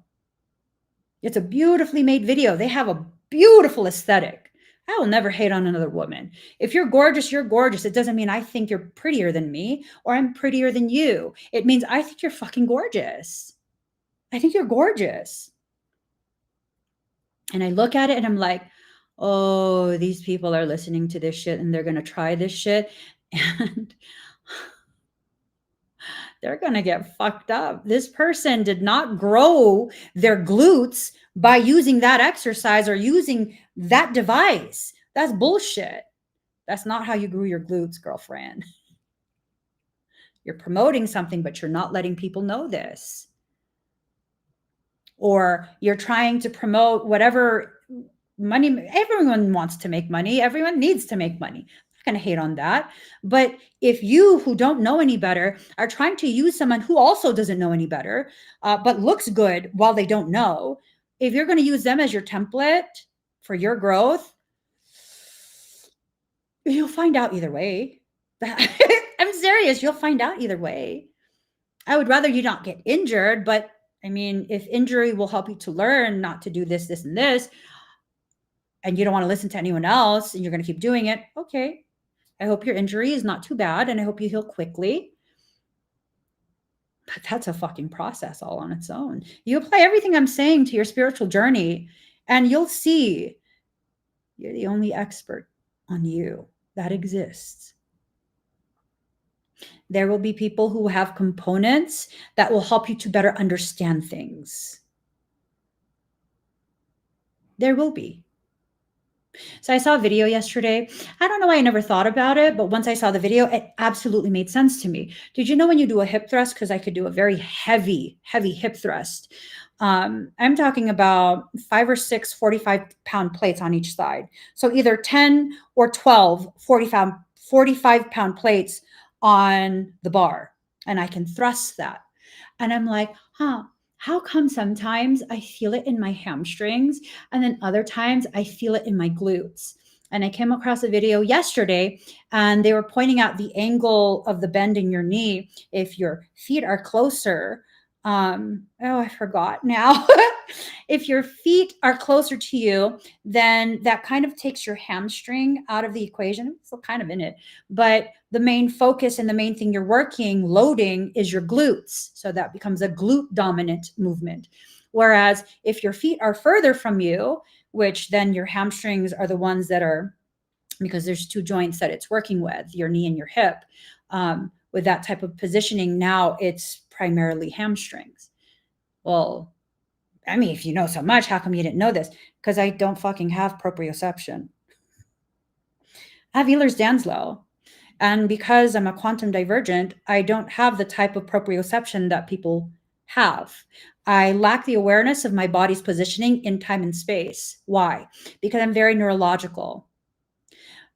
It's a beautifully made video. They have a beautiful aesthetic. I will never hate on another woman. If you're gorgeous, you're gorgeous. It doesn't mean I think you're prettier than me or I'm prettier than you. It means I think you're fucking gorgeous. I think you're gorgeous. And I look at it and I'm like, oh, these people are listening to this shit and they're going to try this shit. And they're going to get fucked up. This person did not grow their glutes by using that exercise or using that device. That's bullshit. That's not how you grew your glutes, girlfriend. You're promoting something, but you're not letting people know this. Or you're trying to promote whatever money. Everyone wants to make money. Everyone needs to make money. Going to hate on that. But if you who don't know any better are trying to use someone who also doesn't know any better, but looks good while they don't know, if you're going to use them as your template for your growth, you'll find out either way. I'm serious. You'll find out either way. I would rather you not get injured, but I mean, if injury will help you to learn not to do this, this, and this, and you don't want to listen to anyone else and you're going to keep doing it, okay. I hope your injury is not too bad and I hope you heal quickly. But that's a fucking process all on its own. You apply everything I'm saying to your spiritual journey and you'll see you're the only expert on you that exists. There will be people who have components that will help you to better understand things. There will be. So I saw a video yesterday. I don't know why I never thought about it, but once I saw the video, it absolutely made sense to me. Did you know when you do a hip thrust, because I could do a very heavy hip thrust, I'm talking about 5 or 6 45-pound plates on each side. So either 10 or 12 45-pound plates on the bar, and I can thrust that. And I'm like, how come sometimes I feel it in my hamstrings and then other times I feel it in my glutes? And I came across a video yesterday and they were pointing out the angle of the bend in your knee. If your feet are closer, I forgot now. If your feet are closer to you, then that kind of takes your hamstring out of the equation. It's still kind of in it, but the main focus and the main thing you're working, loading, is your glutes. So that becomes a glute dominant movement. Whereas if your feet are further from you, which then your hamstrings are the ones that are, because there's two joints that it's working with, your knee and your hip. With that type of positioning, now it's primarily hamstrings. Well, I mean, if you know so much, how come you didn't know this? Because I don't fucking have proprioception. I have Ehlers-Danlos. And because I'm a quantum divergent, I don't have the type of proprioception that people have. I lack the awareness of my body's positioning in time and space. Why? Because I'm very neurological.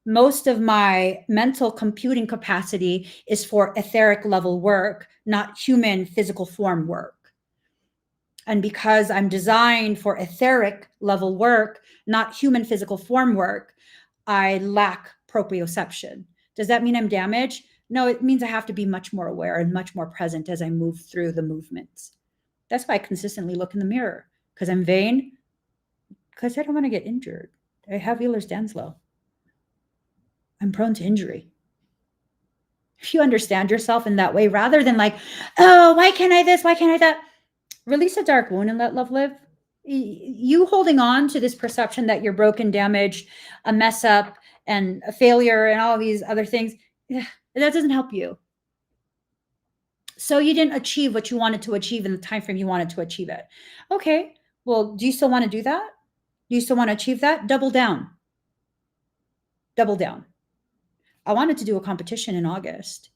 Most of my mental computing capacity is for etheric level work, not human physical form work. And because I'm designed for etheric level work, not human physical form work, I lack proprioception. Does that mean I'm damaged? No, it means I have to be much more aware and much more present as I move through the movements. That's why I consistently look in the mirror, because I'm vain, because I don't want to get injured. I have Ehlers-Danlos. I'm prone to injury. If you understand yourself in that way, rather than like, oh, why can't I this? Why can't I that? Release a dark wound and let love live. You holding on to this perception that you're broken, damaged, a mess up, and a failure, and all these other things, that doesn't help you. So you didn't achieve what you wanted to achieve in the time frame you wanted to achieve it. Okay, well, do you still want to do that? Do you still want to achieve that? Double down. Double down. I wanted to do a competition in August.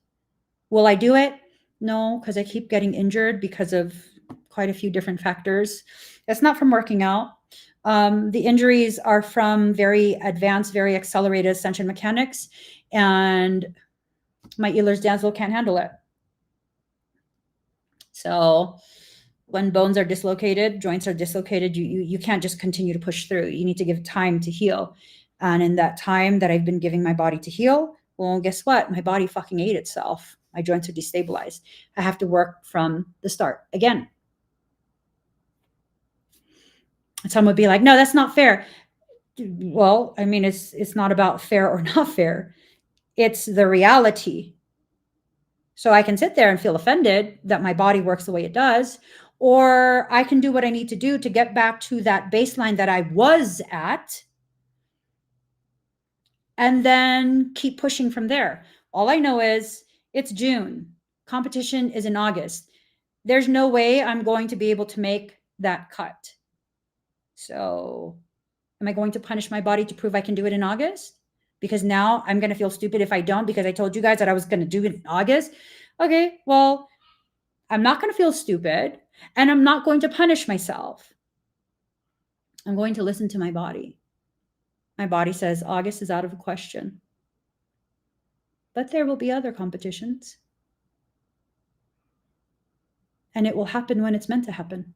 Will I do it? No, because I keep getting injured because of quite a few different factors. That's not from working out. The injuries are from very advanced, very accelerated ascension mechanics, and my Ehlers-Danlos can't handle it. So when bones are dislocated, joints are dislocated, you can't just continue to push through. You need to give time to heal. And in that time that I've been giving my body to heal, well, guess what? My body fucking ate itself. My joints are destabilized. I have to work from the start again. And someone would be like, no, that's not fair. Well, I mean, it's not about fair or not fair. It's the reality. So I can sit there and feel offended that my body works the way it does, or I can do what I need to do to get back to that baseline that I was at, and then keep pushing from there. All I know is it's June. Competition is in August. There's no way I'm going to be able to make that cut. So am I going to punish my body to prove I can do it in August? Because now I'm going to feel stupid if I don't, because I told you guys that I was going to do it in August. Okay, well, I'm not going to feel stupid, and I'm not going to punish myself. I'm going to listen to my body. My body says August is out of the question. But there will be other competitions. And it will happen when it's meant to happen.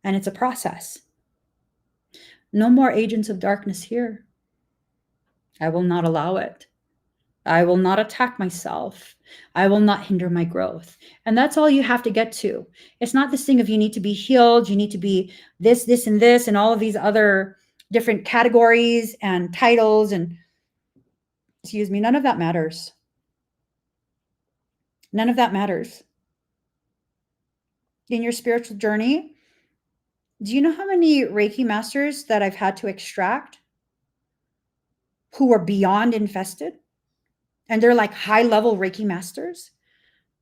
And it's a process. No more agents of darkness here. I will not allow it. I will not attack myself. I will not hinder my growth. And that's all you have to get to. It's not this thing of you need to be healed, you need to be this, and all of these other different categories and titles and, excuse me, none of that matters. None of that matters. In your spiritual journey, do you know how many Reiki masters that I've had to extract who are beyond infested? and they're like high level Reiki masters.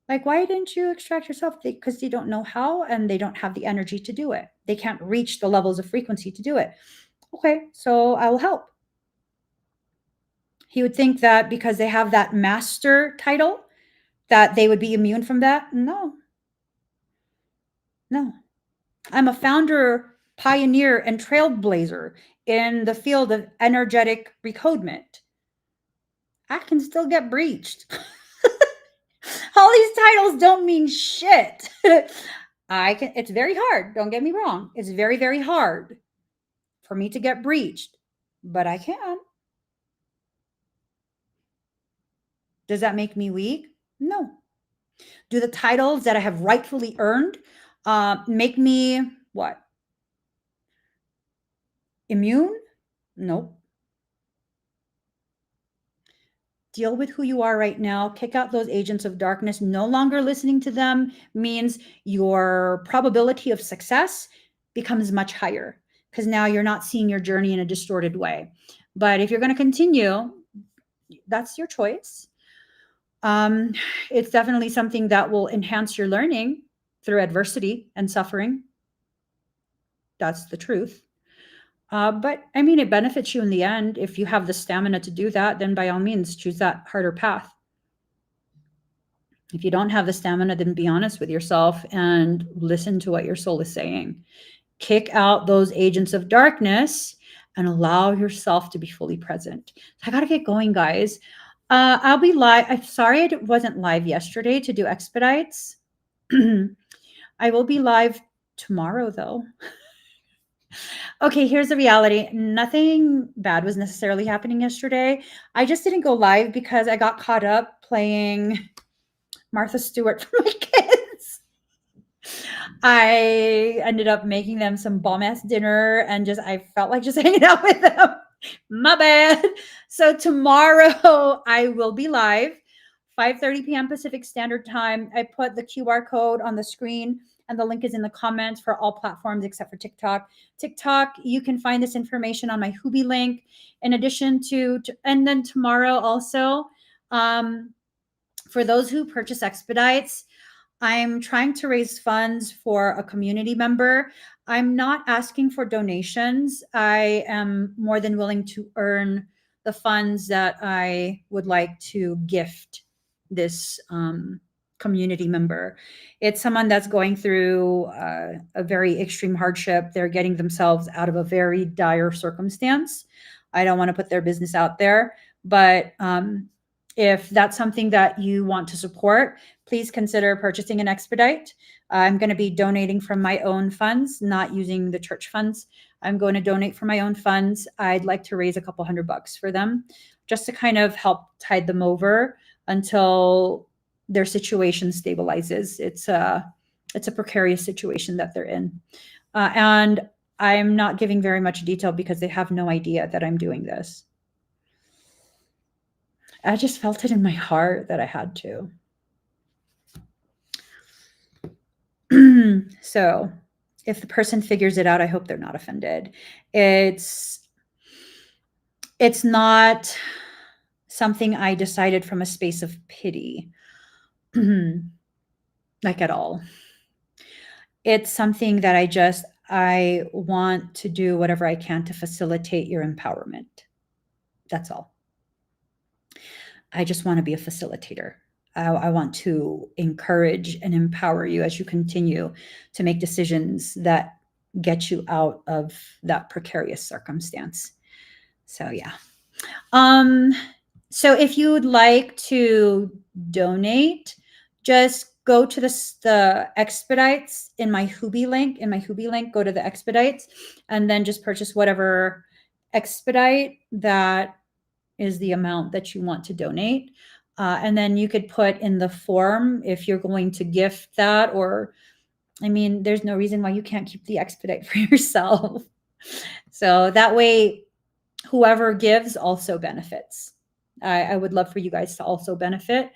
Like, why didn't you extract yourself? Because they don't know how and they don't have the energy to do it. They can't reach the levels of frequency to do it. Okay, so I will help. He would think that because they have that master title, that they would be immune from that. No, no. I'm a founder, pioneer, and trailblazer in the field of energetic recodement. I can still get breached. All these titles don't mean shit. It's very hard. Don't get me wrong. It's very, very hard for me to get breached, but I can. Does that make me weak? No. Do the titles that I have rightfully earned make me what? Immune? Nope. Deal with who you are right now. Kick out those agents of darkness. No longer listening to them means your probability of success becomes much higher because now you're not seeing your journey in a distorted way. But if you're going to continue, that's your choice. It's definitely something that will enhance your learning through adversity and suffering. That's the truth. But I mean, it benefits you in the end. If you have the stamina to do that, then by all means, choose that harder path. If you don't have the stamina, then be honest with yourself and listen to what your soul is saying. Kick out those agents of darkness and allow yourself to be fully present. I got to get going, guys. I'll be live. I'm sorry I wasn't live yesterday to do expedites. I will be live tomorrow, though. Okay, here's the reality. Nothing bad was necessarily happening yesterday. I just didn't go live because I got caught up playing Martha Stewart for my kids. I ended up making them some bomb-ass dinner and I felt like just hanging out with them. My bad. So tomorrow I will be live, 5:30 p.m. Pacific Standard Time. I put the QR code on the screen and the link is in the comments for all platforms except for TikTok. TikTok, you can find this information on my Hubi link. In addition to and then tomorrow also, for those who purchase expedites, I'm trying to raise funds for a community member. I'm not asking for donations. I am more than willing to earn the funds that I would like to gift this community member. It's someone that's going through a very extreme hardship. They're getting themselves out of a very dire circumstance. I don't want to put their business out there, but if that's something that you want to support, please consider purchasing an expedite. I'm going to be donating from my own funds, not using the church funds. I'm going to donate from my own funds. I'd like to raise a couple $100 for them just to kind of help tide them over until their situation stabilizes. It's a precarious situation that they're in. And I'm not giving very much detail because they have no idea that I'm doing this. I just felt it in my heart that I had to. So if the person figures it out, I hope they're not offended. It's not something I decided from a space of pity, like at all. It's something that I want to do whatever I can to facilitate your empowerment. That's all. I just want to be a facilitator. I want to encourage and empower you as you continue to make decisions that get you out of that precarious circumstance. So yeah. So if you would like to donate, just go to the expedites in my Hubi link. In my Hubi link, go to the expedites and then just purchase whatever expedite that is the amount that you want to donate. And then you could put in the form if you're going to gift that, or, I mean, there's no reason why you can't keep the expedite for yourself. So that way, whoever gives also benefits. I would love for you guys to also benefit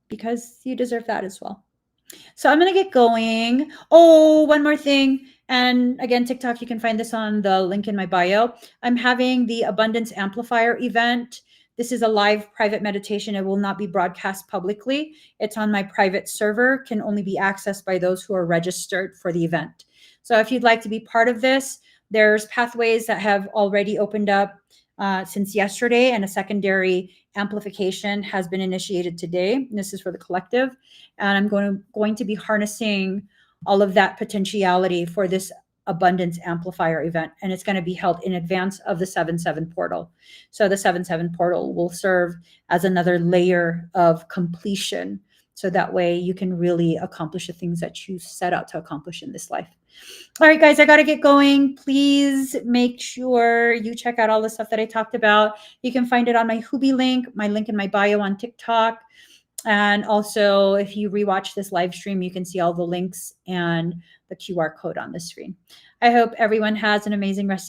because you deserve that as well. So I'm going to get going. Oh, one more thing. And again, TikTok, you can find this on the link in my bio. I'm having the Abundance Amplifier event This is a live private meditation. It will not be broadcast publicly. It's on my private server, can only be accessed by those who are registered for the event. So if you'd like to be part of this, there's pathways that have already opened up since yesterday, and a secondary amplification has been initiated today. And this is for the collective. And I'm going to be harnessing all of that potentiality for this abundance amplifier event, and it's going to be held in advance of the 7/7 portal. So the 7/7 portal will serve as another layer of completion, so that way you can really accomplish the things that you set out to accomplish in this life. All right, guys, I got to get going. Please make sure you check out all the stuff that I talked about. You can find it on my Hubi link, my link in my bio on TikTok. And also, if you rewatch this live stream, you can see all the links and the QR code on the screen. I hope everyone has an amazing rest of